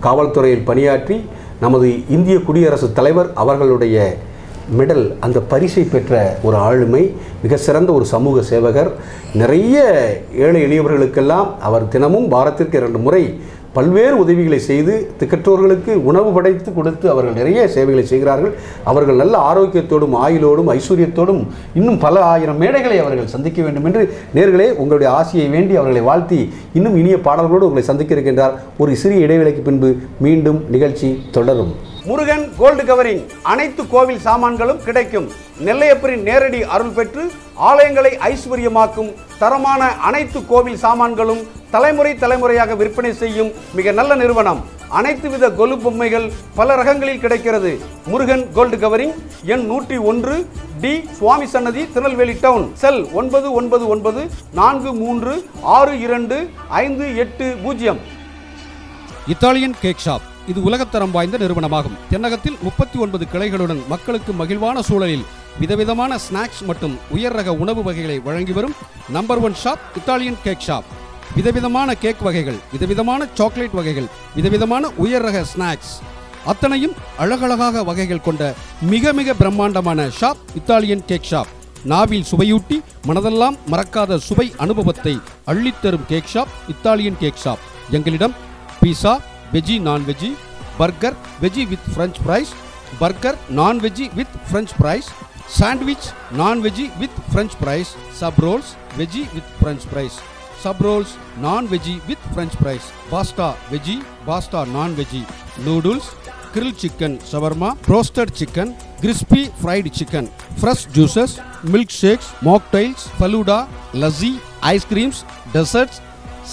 காவல்துறையில் பணியாற்றி நமது இந்திய குடியரசுத் தலைவர் அவர்களுடைய மெடல், அந்த பரிசை பெற்ற ஒரு ஆளுமை, மிக சிறந்த ஒரு சமூக சேவகர். நிறைய ஏழை எளியவர்களுக்கெல்லாம் அவர் தினமும் வாரத்திற்கு 2 முறை பல்வேறு உதவிகளை செய்து திக்கற்றோர்களுக்கு உணவு படைத்து கொடுத்து அவர்கள் நிறைய சேவைகளை செய்கிறார்கள். அவர்கள் நல்ல ஆரோக்கியத்தோடும் ஆயுளோடும் ஐஸ்வர்யத்தோடும் இன்னும் பல ஆயிரம் மேடைகளை அவர்கள் சந்திக்க வேண்டும் என்று நேர்களே உங்களுடைய ஆசையை வேண்டி அவர்களை வாழ்த்தி இன்னும் இனிய பாடல்களோடு உங்களை சந்திக்க இருக்கின்றார். ஒரு சிறிய இடைவேளைக்கு பின்பு மீண்டும் நிகழ்ச்சி தொடரும். முருகன் கோல்டு கவரிங் அனைத்து கோவில் சாமான்களும் கிடைக்கும். நெல்லையப்பரின் நேரடி அருள் பெற்று ஆலயங்களை ஐஸ்வர்யமாக்கும் தரமான அனைத்து கோவில் சாமான்களும் தலைமுறை தலைமுறையாக விற்பனை செய்யும் மிக நல்ல நிறுவனம். அனைத்து வித கொலு பொம்மைகள் பல ரகங்களில் கிடைக்கிறது. முருகன் கோல்டு கவரிங், எண் 101, டி சுவாமி சன்னதி, திருநெல்வேலி டவுன். செல் 999443625880. இத்தாலியன் கேக் ஷாப் இது உலகத்தரம் வாய்ந்த நிறுவனமாகும். தென்னகத்தில் 39 கிளைகளுடன் மக்களுக்கு மகிழ்வான சூழலில் விதவிதமான ஸ்நாக்ஸ் மற்றும் உயர் ரக உணவு வகைகளை வழங்கி வரும் number 1 shop Italian cake shop. விதவிதமான கேக் வகைகள், விதவிதமான சாக்லேட் வகைகள், விதவிதமான உயர் ரக ஸ்நாக்ஸ், அத்தனையும் அழகழகாக வகைகள் கொண்ட மிக மிக பிரம்மாண்டமான ஷாப் இத்தாலியன் கேக் ஷாப். நாவில் சுவையூட்டி மனதெல்லாம் மறக்காத சுவை அனுபவத்தை அள்ளித்தரும் cake shop Italian cake shop. எங்களிடம் pizza, veggie non veggie, burger veggie with French fries, burger non veggie with French fries, sandwich non veggie with French fries, sub rolls veggie with French fries, sub rolls non veggie with French fries, pasta veggie, pasta non veggie, noodles, grill chicken shawarma, roasted chicken, crispy fried chicken, fresh juices, milk shakes, mocktails, falooda, lassi, ice creams, desserts,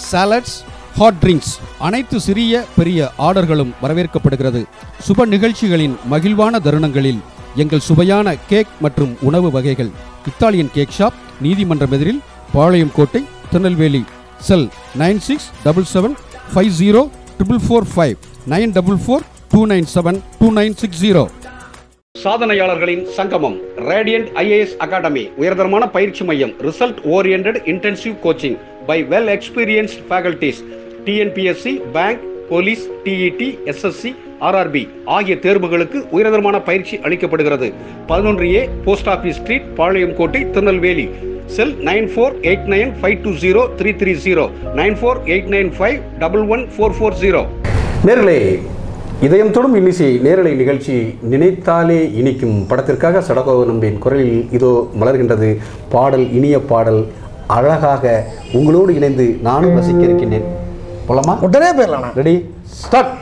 salads, hot drinks. அனைத்து சிறிய பெரிய ஆர்டர்களும் வரவேற்கப்படுகிறது. சுப நிகழ்ச்சிகளின் மகிழ்வான தருணங்களில் எங்கள் சுவையான கேக் மற்றும் உணவு வகைகள். இத்தாலியன் கேக் ஷாப், நீதிமன்றம் எதிரில், பாளையம் கோட்டை, திருநெல்வேலி. செல் 9677504445, 9442972960. சாதனையாளர்களின் சங்கமம், ரேடியன்ட் ஐஏஎஸ் அகாடமி, உயர்தரமான பயிற்சி மையம், result oriented intensive coaching by well experienced faculties. TNPSC, bank, police, TET, SSC, RRB ஆகிய தேர்வுகளுக்கு உயர்தரமான பயிற்சி அளிக்கப்படுகிறது. 11A போஸ்ட் ஆபீஸ் ஸ்ட்ரீட், பாளையம் கோட்டை, திருநெல்வேலி. செல் 9489520330, 9489511440. நேர்களே, இதயம் தொடும் இன்னிசை நேரலை நிகழ்ச்சி நினைத்தாலே இனிக்கும் படத்திற்காக சடகோவ நம்பியின் குரலில் இதோ மலர்கின்றது பாடல். இனிய பாடல், அழகாக உங்களோடு இணைந்து நானும் ரசிக்க இருக்கின்றேன். போலாமா? உடனே போயிடலாம். Ready, start.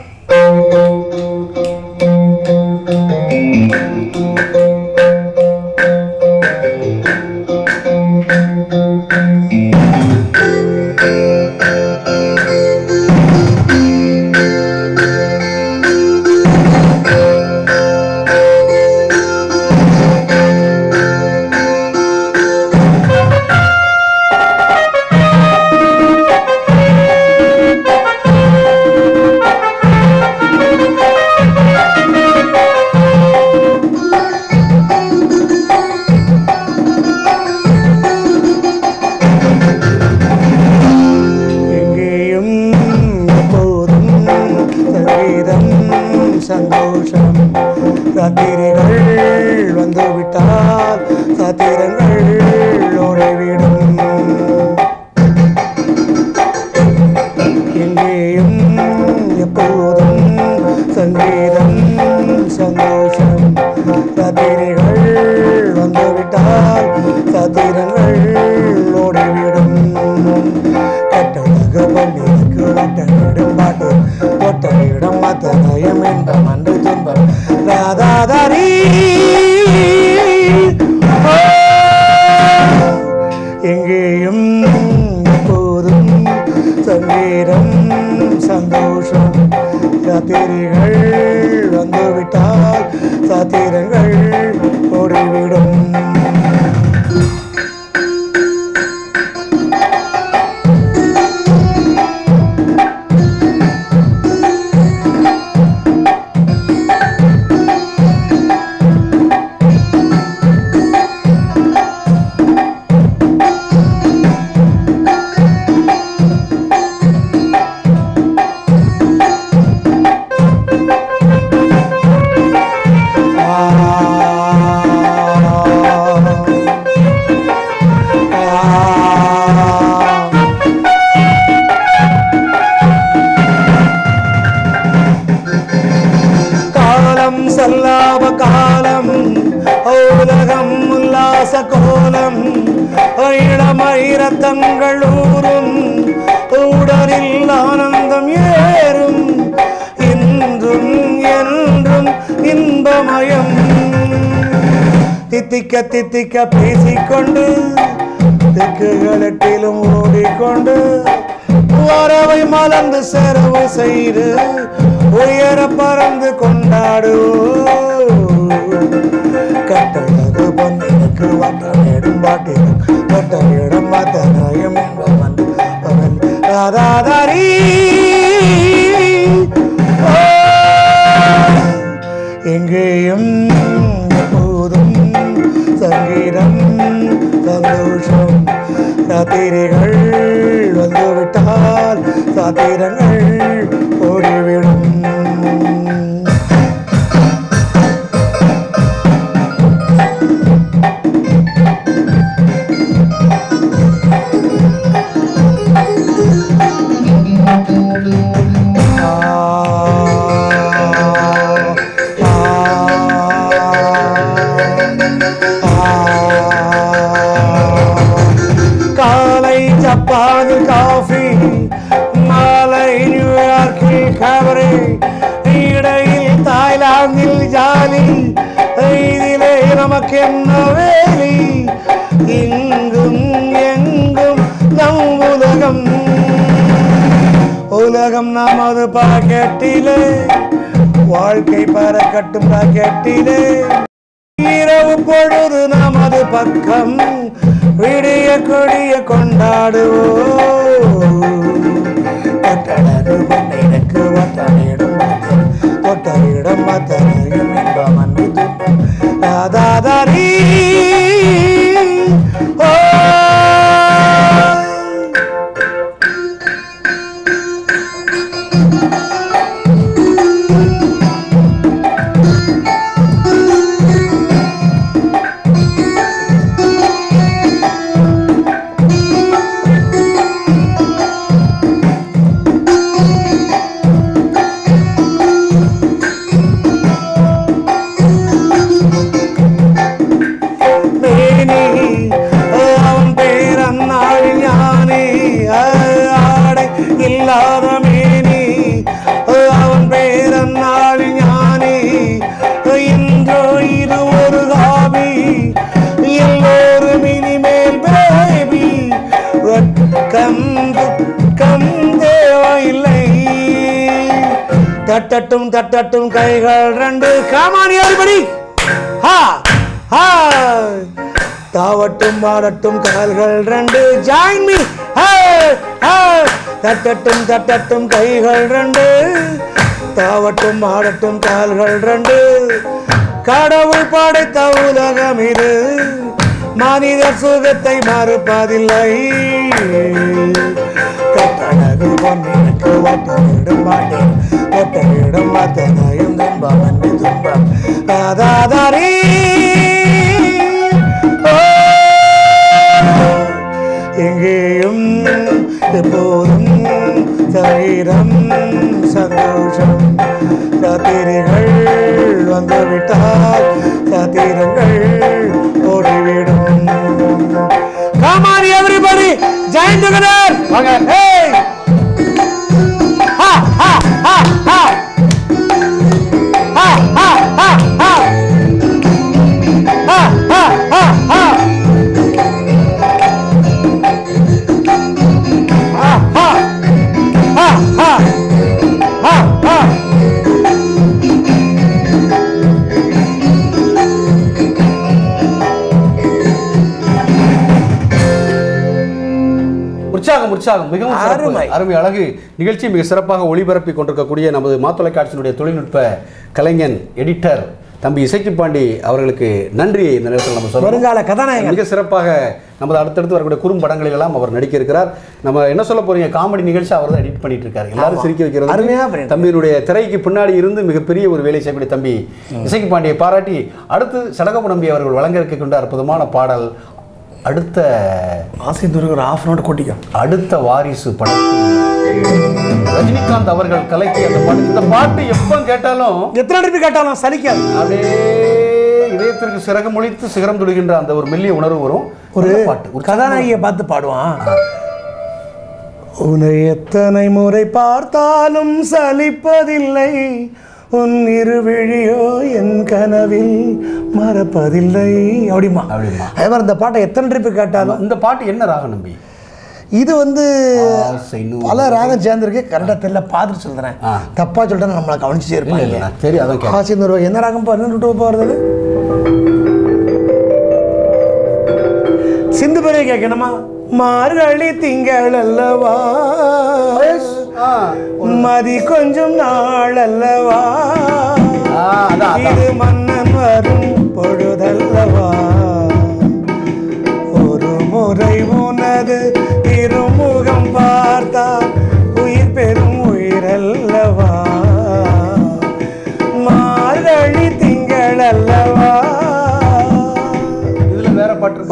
சந்தோஷம் ராத்திரிகள் வந்துவிட்டால் சாத்திரங்கள் ஓடிவிடும். எங்கேயும் எப்போதும் சங்கீதம் சந்தோஷம். ராத்திரிகள் வந்துவிட்டால் சாத்திரங்கள் ஓடிவிடும். கட்டழக பள்ளிக்கு வட்டமிடும் பாட்டு ஒட்டலிடம் மத்தனயம் என்ற மன்று துன்பம் ராதாதாரி. எங்கேயும் எப்போதும் சங்கீதம் சந்தோஷம். ராத்திரிகள் வந்துவிட்டால் சாத்திரங்கள் ஓடிவிடும். சல்லாப காலம் உலகம் உல்லாச கோலம் இளமயிரத்தங்கள் ஊரும் உடலில் ஆனந்தம் ஏறும். இன்றும் என்றும் இன்பமயம். தித்திக்க தித்திக்க பேசிக்கொண்டு திக்குகளட்டிலும் ஓடிக்கொண்டு வரவை மலர்ந்து செலவு செய்து உயர பறந்து கொண்டாடு. கட்டழகு பொன்னுக்கு வட்டமிடும் பாட்டிலும் வட்டமிடம் மத்தனயம் என்ற மன்று ராதாதாரி. எங்கேயும் எப்போதும் சங்கீதம் சந்தோஷம். ராத்திரிகள் வந்துவிட்டால் சிங்கப்பூரே இடையில் தாய்லாந்தில் ஜாலி இதிலே நமக்கு என்ன வேலி இங்கும் எங்கும் நம் உலகம் உலகம் நமது பாக்கெட்டிலே வாழ்க்கை பறக்கட்டும் ராக்கெட்டிலே இரவு பொழுது நமது பக்கம் விடிய கொடிய கொண்டாடுவோம் எனக்கு ஒட்டனிடம் ஒட்டனிடம் மத்தனையும் இன்பம் அன்பு துன்பம் ராதாதாரி ஓ தட்டட்டும் தட்டட்டும் கைகள் ரெண்டு காமானி everybody ஹா ஹா தாவட்டும் ஆடட்டும் கால்கள் ரெண்டு join me ஹே ஹே தட்டட்டும் தட்டட்டும் கைகள் ரெண்டு தாவட்டும் ஆடட்டும் கால்கள் ரெண்டு கடவுள் படைத்த உலகம் இது மனித சுகத்தை மறுப்பதில்லை கட்டழகு பொன்னினுக்கு ஒட்டவிடும் மாட்டேன் ஒட்டவிடும் மத்தனையும் துன்பம் அன்பு துன்பம் ராதாதாரி எங்கேயும் எப்போதும் சரீரம் சந்தோஷம் ராத்திரிகள் வந்துவிட்டால் சாத்திரங்கள் ஓடிவிடும் Come on everybody join together hey ha ha ha ha ha ha ha ha ha ha ha ha உற்சாகம் உற்சாகம் மிகவும் அருமை அழகு நிகழ்ச்சி மிக சிறப்பாக ஒளிபரப்பி கொண்டிருக்கக்கூடிய நமது மாத்தொலைக்காட்சியினுடைய தொழில்நுட்ப கலைஞன் எடிட்டர் தம்பி இசைக்கு பாண்டி அவர்களுக்கு நன்றியை இந்த நேரத்தில் நம்ம சொல்றோம். வருங்கால கதாநாயகன் மிக சிறப்பாக நமது அடுத்தடுத்து வரக்கூடிய குறும்படங்களில் எல்லாம் அவர் நடிக்க இருக்கிறார். நம்ம என்ன சொல்ல போறீங்க, காமெடி நிகழ்ச்சி அவர் தான் எடிட் பண்ணிட்டு இருக்காரு. எல்லாரும் சிரிக்க வைக்கிறது தம்பியினுடைய திரைக்கு பின்னாடி இருந்து மிகப்பெரிய ஒரு வேலை செய்யக்கூடிய தம்பி இசைக்கு பாண்டியை பாராட்டி அடுத்து சடகப்பு நம்பி அவர்கள் வழங்க இருக்கின்ற அற்புதமான பாடல் அடுத்த ஆசிரியர் ஆஃப் நோட் கொட்டிக்கும் அடுத்த வாரிசு படத்தில் ரஜினிகாந்த் அவர்கள் கலைக்கு அந்த பாட்டு. இந்த பாட்டு எப்போ கேட்டாலும் எத்தனை திருப்பி கேட்டாலும் சலிக்காது. அப்படியே இதயத்திற்கு சிறகு மொழித்து சிகரம் தொடுகின்ற அந்த ஒரு மெல்லிய உணர்வு வரும். ஒரு பாட்டு ஒரு கதாநாயகியை பார்த்து பாடுவான். உன்னை எத்தனை முறை பார்த்தாலும் சலிப்பதில்லை, உன் இருவிழியோ என் கனவில் மறப்பதில்லை அப்படிமா. அதே மாதிரி இந்த பாட்டை எத்தனை ட்ரிப்பு கேட்டாலும். இந்த பாட்டு என்ன ராகம் நம்பி? இது வந்து பல ராகம் சேர்ந்துருக்கு. கரெக்டாக தெரியல, பார்த்துட்டு சொல்கிறேன். தப்பாக சொல்லிட்டேன் நம்மளை கவனிச்சு இருப்பாங்க. சரி, அதான் ஆசிரியர் என்ன ராகம் போகிறது? சிந்து பெரிய கேட்கணுமா? மார்கழி திங்கள் அல்லவா, மதி கொஞ்சம் நாள் அல்லவா, இது மன்னன் வரும் பொழுதல்லவா, ஒரு முறை உனது திருமுகம் பார்த்தா உயிர் பெறும் உயிரல்லவா, மார்கழி திங்கள் அல்லவா,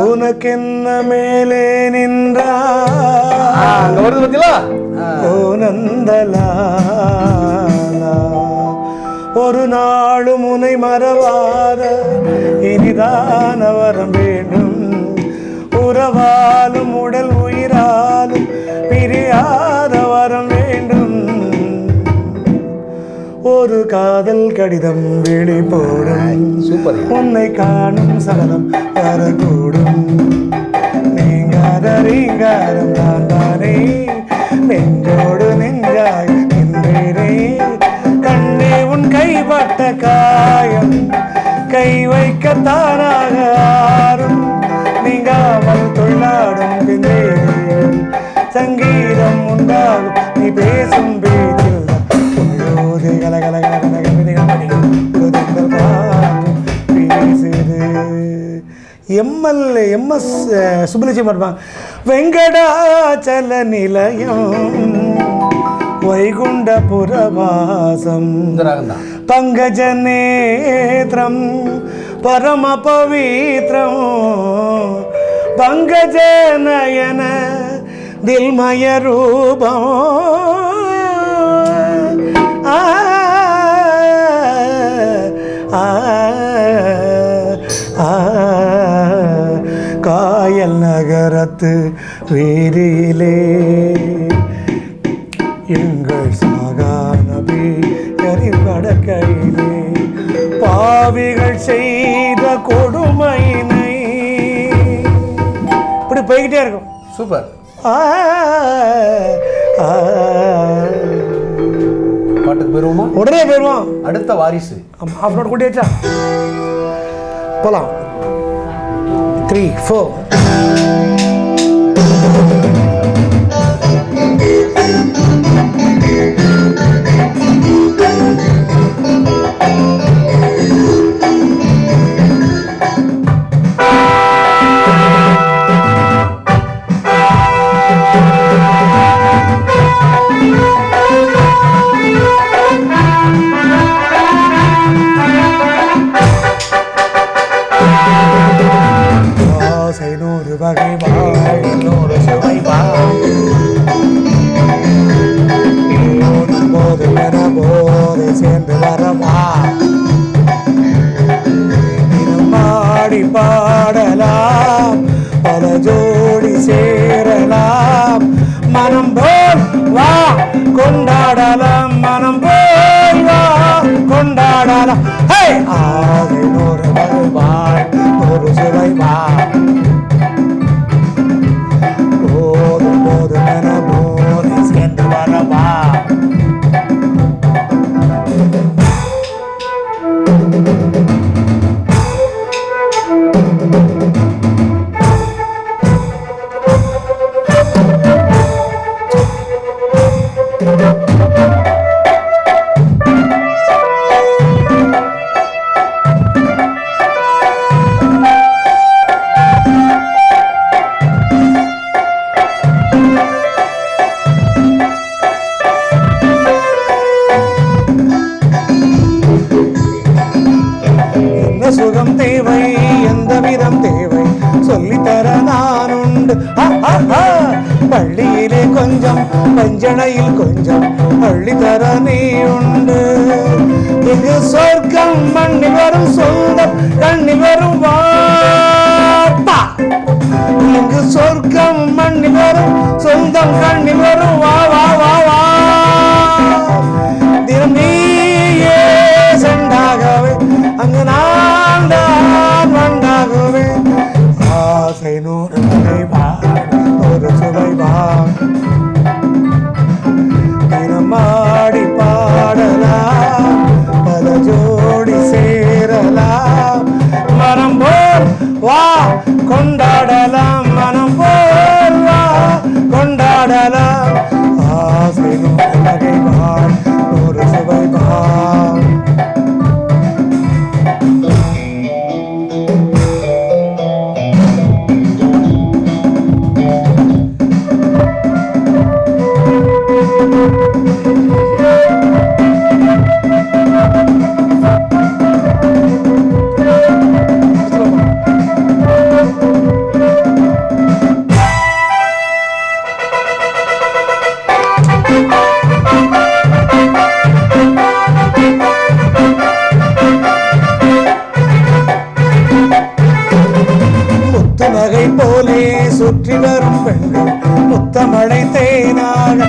உனக்கு என்ன மேலே நின்றா ஒரு நாளும் உனை மறவாத இனிதான வரம் வேண்டும், உறவாலும் உடல் உயிராலும் பிரியாத வரம் வேண்டும், ஒரு காதல் கடிதம் விழி போடும். சூப்பர். உன்னை காணும் சகலம் வரக்கூடும். நீங்காத ரீங்காரம் நான் தானே நெஞ்சோடு நெஞ்சாய் நின்றேனே. கண்ணே உன் கைப்பட்ட காயம் கை வைக்கத்தானாக ஆறும். நீங்காமல் தொழிலாடும் பின்னேறியும் சங்கீதம் உண்டாகும். நீ பேசும் பேச்சில் எம்எஸ் சுப்புலட்சுமி இருப்பாங்க. வெங்கடாச்சல நிலையம் வைகுண்டபுரவாசம் பங்கஜநேத்ரம் பரம பவித்ரம் பங்கஜநயன தில்மய ரூபம். காயல் நகரத்து வீதியிலே எங்கள் சாகானபி வடக்கையிலே பாவிகள் செய்த கொடுமையினை இப்படி போய்கிட்டே இருக்கும். சூப்பர். பாட்டுக்கு போயிருவோமா? உடனே போயிருவோம். அடுத்த வாரிசு ஹாஃப் நோட் கூட்டியாச்சா? போலாம். 3 4 வகை வாய் இன்னொரு சுவை போது என போதை சேர்ந்து வரவா. மாடி பாடலாம் பல ஜோடி சேரலாம். மனம் போல் வா கொண்டாடலாம். மனம் போல் வா கொண்டாடலாம். ஆகை நூறு வகை வாய் ஒரு சுவை வா. சுகம் தேவை எந்த விதம் தேவை சொல்லித்தர நான் உண்டு. பள்ளியிலே கொஞ்சம் பஞ்சனையில் கொஞ்சம் பள்ளித்தர நீ உண்டு. இங்கு சொர்க்கம் மண்ணி வரும் சொந்தம் கண்ணி வரும் வாப்பா. இங்கு சொர்க்கம் மண்ணி வரும் சொந்தம் கண்ணி வரும் வா வா வா வா. தினம் நீயே செண்டாகவே அங்கு நான் தான் வண்டாகவே. ஆசை நூறு வகை வா ஒரு சுவை வா. தினமாடி பாடலாம் பல ஜோடி சேரலாம். மனம் போல் வா கொண்டாடலாம். மனம் போல் வா கொண்டாடலாம். ஆசை நூறு வகை வா ஒரு சுவை வா. முத்துநகை போலே சுற்றி வரும் பெண்கள் முத்தமழை தேனாக.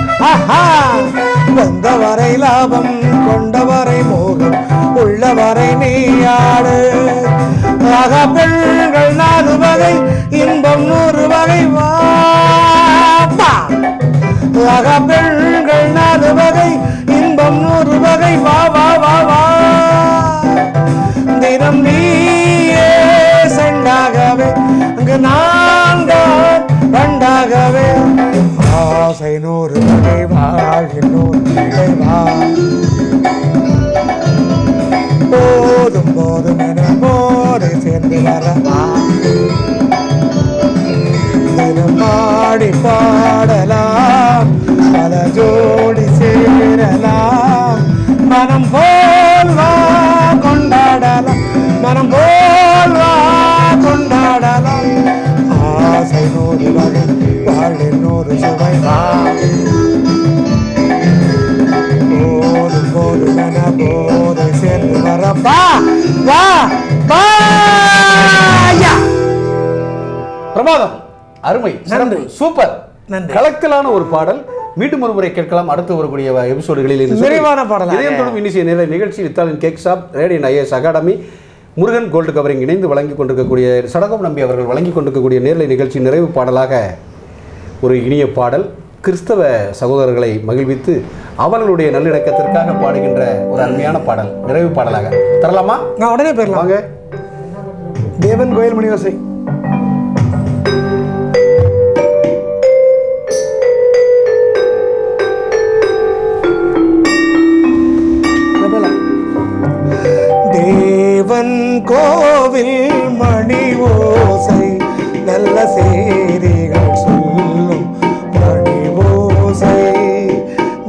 வந்தவரை லாபம் கொண்டவரை ஆசை நூறு வகை வாழ்கின்றோர் வா போதும் போதும் என போதை சேர்ந்து வரவா தினம் பாடி பாடலாம் பல ஜோடி சேரலாம் மனம் போல் வா கொண்டாடலாம் மனம் போல் வா கொண்டாடலாம் ஆசை நூறு வகை வாழ்வின் நூறு சுவை வா போதும் போதும் என போதை சேர்ந்து வரப்பா வா வா பிரமாதம், அருமை, நன்றி. சூப்பர், நன்றி. கலக்கலான ஒரு பாடல். மீண்டும் ஒரு முறை கேட்கலாம் அடுத்து வரக்கூடிய எபிசோடுகளில். நிறைவான பாடல். இதயம் தொடும் இன்னிசை நிறைய நிகழ்ச்சி Italian cake shop, Radian IAS academy, Murugan gold covering இணைந்து வழங்கி கொண்டிருக்கக்கூடிய சடகம் நம்பி அவர்கள் வழங்கி கொண்டிருக்கக்கூடிய நேரலை நிகழ்ச்சி நிறைவு பாடலாக ஒரு இனிய பாடல், கிறிஸ்தவ சகோதரர்களை மகிழ்வித்து அவர்களுடைய நல்லிணக்கத்திற்காக பாடுகின்ற ஒரு அருமையான பாடல், நிறைவு பாடலாக தரலாமா? நான் உடனே போயிடலாம். வாங்க. தேவன் கோயில் மணியோசை. தேவன் கோவில் மணி ஓசை நல்ல செய்திகள் சொல்லும் மணி ஓசை.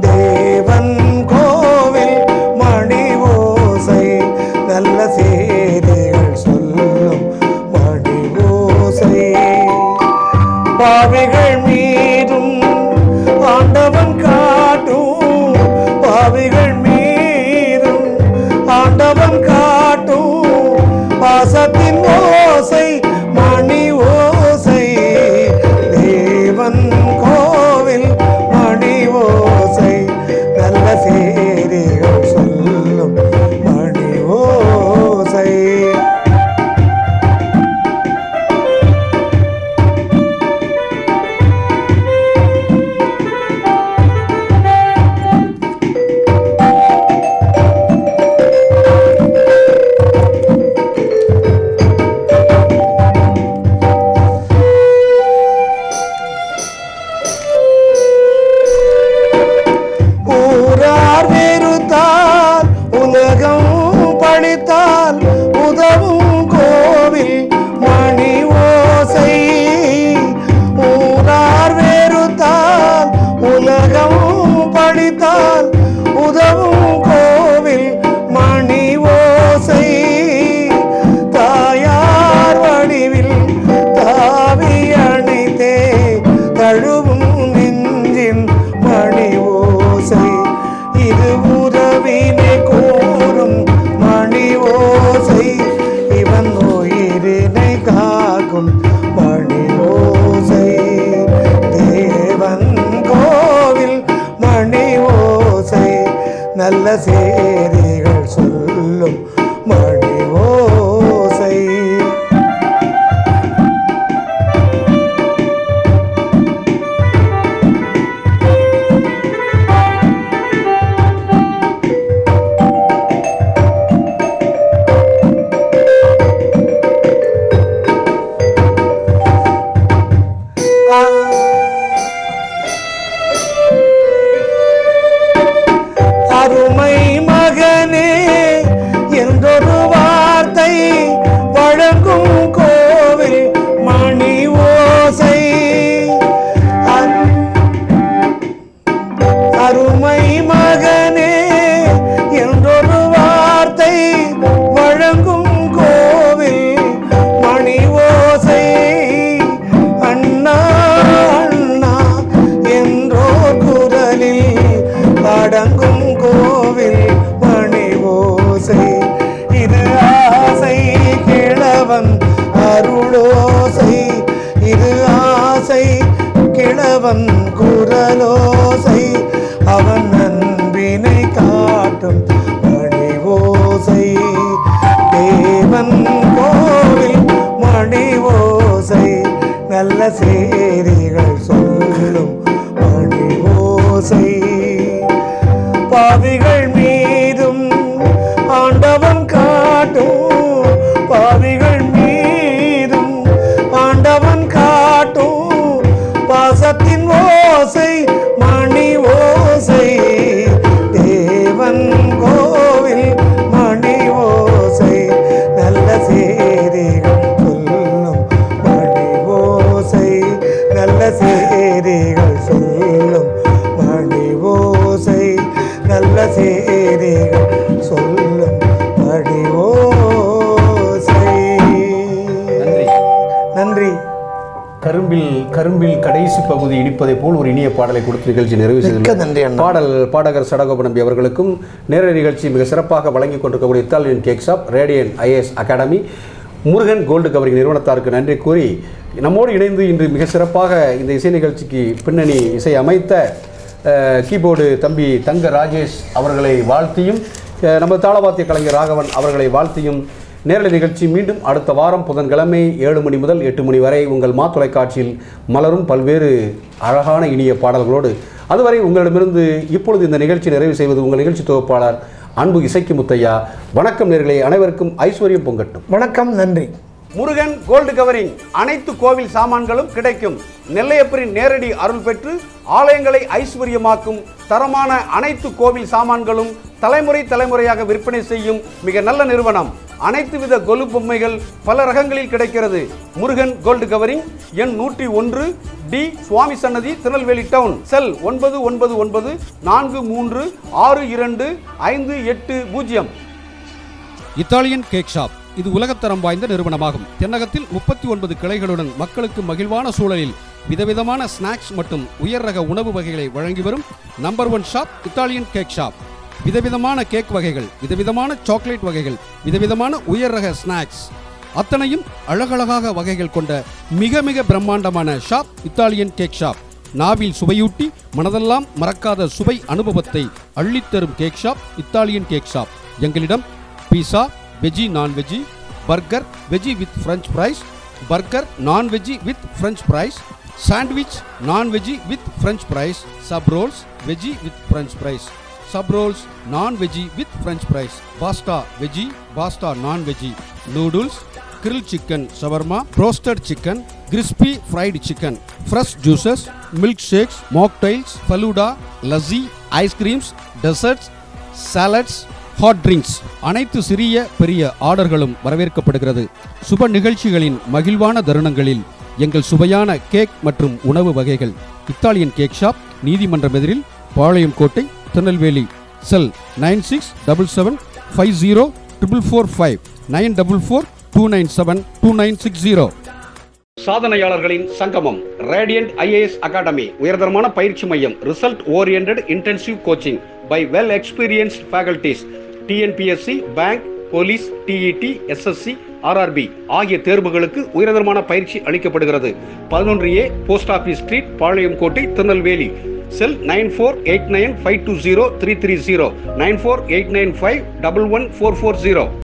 தேவன் கோவில் மணி ஓசை நல்ல செய்திகள் சொல்லும் மணி ஓசை. பாவிகள் மீதும் ஆண்டவன் காட்டும் பாவிகள் மீதும் ஆண்டவன் காட்டும் பாசத்தின் ஓசை மணி ஓசை. தேவன் கோவில் மணி ஓசை நல்ல செய்திகள் சொல்லும் மணி ஓசை. ஊரார் வெறுத்தால் உலகம் பழித்தால் உதவும் கோவில் மணி ஓசை. ஊரார் வெறுத்தால் உலகம் பழித்தால் உதவும் கோவில் மணி ஓசை. தாயார் வடிவில் தாவி அணைத்தே தழுவும் நெஞ்சின் மணி ஓசை. இது உறவினை கூறும் மணி ஓசை. இவன் உயிரினை காக்கும் மணி ஓசை. தேவன் கோவில் மணி ஓசை நல்ல செய்திகள் சொல்லும் மணி ஓசை. அருமை மகனே என்றொரு வார்த்தை வழங்கும் கோவில் மணி ஓசை. அருமை மகனே என்றொரு வார்த்தை வழங்கும் கோவில் மணி ஓசை. அண்ணா அண்ணா என்றோ குரலில் அடங்கும் கோவில் மணி ஓசை. இது ஆசை கிழவன் அருளோசை. இது ஆசை கிழவன் குரலோசை. அவன் அன்பினை காட்டும் மணி ஓசை. தேவன் கோவில் மணி ஓசை நல்ல செய்திகள் சொல்லும் மணி ஓசை. பாவிகள் மீதும் ஆண்டவன் காட்டும் பாவிகள் மீதும் ஆண்டவன் காட்டும் பாசத்தின் ஓசை கரும்பில் கடைசி பகுதி இனிப்பதை போல் ஒரு இனிய பாடலை கொடுத்து நிகழ்ச்சி நிறைவு செய்து பாடகர் சடகோப நம்பி அவர்களுக்கும் நேரடி நிகழ்ச்சி மிக சிறப்பாக வழங்கி கொண்டிருக்கக்கூடிய Italian cake shop, radiant IAS academy, Murugan gold covering நிறுவனத்தாருக்கு நன்றி கூறி நம்மோடு இணைந்து இன்று மிக சிறப்பாக இந்த இசை நிகழ்ச்சிக்கு பின்னணி இசை அமைத்த கீபோர்டு தம்பி தங்க ராஜேஷ் அவர்களை வாழ்த்தியும், நமது தாளவாத்திய கலைஞர் ராகவன் அவர்களை வாழ்த்தியும், நேரலை நிகழ்ச்சி மீண்டும் அடுத்த வாரம் புதன்கிழமை 7 மணி முதல் 8 மணி வரை உங்கள் மா தொலைக்காட்சியில் மலரும் பல்வேறு அழகான இனிய பாடல்களோடு. அதுவரை உங்களிடமிருந்து இப்பொழுது இந்த நிகழ்ச்சி நிறைவு செய்வது உங்கள் நிகழ்ச்சி தொகுப்பாளர் அன்பு இசைக்கு முத்தையா. வணக்கம் நேயர்களே, அனைவருக்கும் ஐஸ்வர்யம் பொங்கட்டும். வணக்கம், நன்றி. முருகன் கோல்டு கவரிங் அனைத்து கோவில் சாமான்களும் கிடைக்கும். நெல்லையப்பரின் நேரடி அருள் பெற்று ஆலயங்களை ஐஸ்வர்யமாக்கும் தரமான அனைத்து கோவில் சாமான்களும் தலைமுறையாக விற்பனை செய்யும் மிக நல்ல நிறுவனம். அனைத்து வித கொலு பொம்மைகள் பல ரகங்களில் கிடைக்கிறது. முருகன் கோல்டு கவரிங், எண் 101, டி சுவாமி சன்னதி, திருநெல்வேலி டவுன். செல் 999 43 62 580. இத்தாலியன் கேக் ஷாப் இது உலகத்தரம் வாய்ந்த நிறுவனமாகும். தென்னகத்தில் 39 கிளைகளுடன் மக்களுக்கு மகிழ்வான சூழலில் விதவிதமான ஸ்நாக்ஸ் மற்றும் உயர் ரக உணவு வகைகளை வழங்கி வரும் number 1 shop Italian cake shop. விதவிதமான கேக் வகைகள், விதவிதமான சாக்லேட் வகைகள், விதவிதமான உயர் ரக ஸ்நாக்ஸ் அத்தனையும் அழகழகாக வகைகள் கொண்ட மிக மிக பிரம்மாண்டமான ஷாப் இத்தாலியன் கேக் ஷாப். நாவில் சுவையூட்டி மனதெல்லாம் மறக்காத சுவை அனுபவத்தை அள்ளித்தரும் cake shop Italian cake shop. எங்களிடம் pizza, veggie non veggie, burger veggie with French fries, burger non veggie with French fries, sandwich non veggie with French fries, sub rolls veggie with French fries, sub rolls non veggie with French fries, pasta veggie, pasta non veggie, noodles, grill chicken shawarma, roasted chicken, crispy fried chicken, fresh juices, milk shakes, mocktails, falooda, lassi, ice creams, desserts, salads, hot drinks. அனைத்து சிறிய பெரிய ஆர்டர்களும் வரவேற்கப்படுகிறது. சுப நிகழ்ச்சிகளின் மகிழ்வான தருணங்களில் எங்கள் சுவையான கேக் மற்றும் உணவு வகைகள். இத்தாலியன் கேக் ஷாப், நீதிமன்றம் எதிரில், பாளையம் கோட்டை, திருநெல்வேலி. செல் 9677 50 445 944 297 2960. சாதனையாளர்களின் சங்கமம், ரேடியன்ட் ஐஏஎஸ் அகாடமி, உயர்தரமான பயிற்சி மையம், result oriented intensive coaching by well experienced faculties. TNPSC, bank, police, TET, SSC, RRB ஆகிய தேர்வுகளுக்கு உயர்தரமான பயிற்சி அளிக்கப்படுகிறது. 11A போஸ்ட் ஆபீஸ் ஸ்ட்ரீட், பாளையம் கோட்டை, திருநெல்வேலி. செல் 9489520330 9489511440.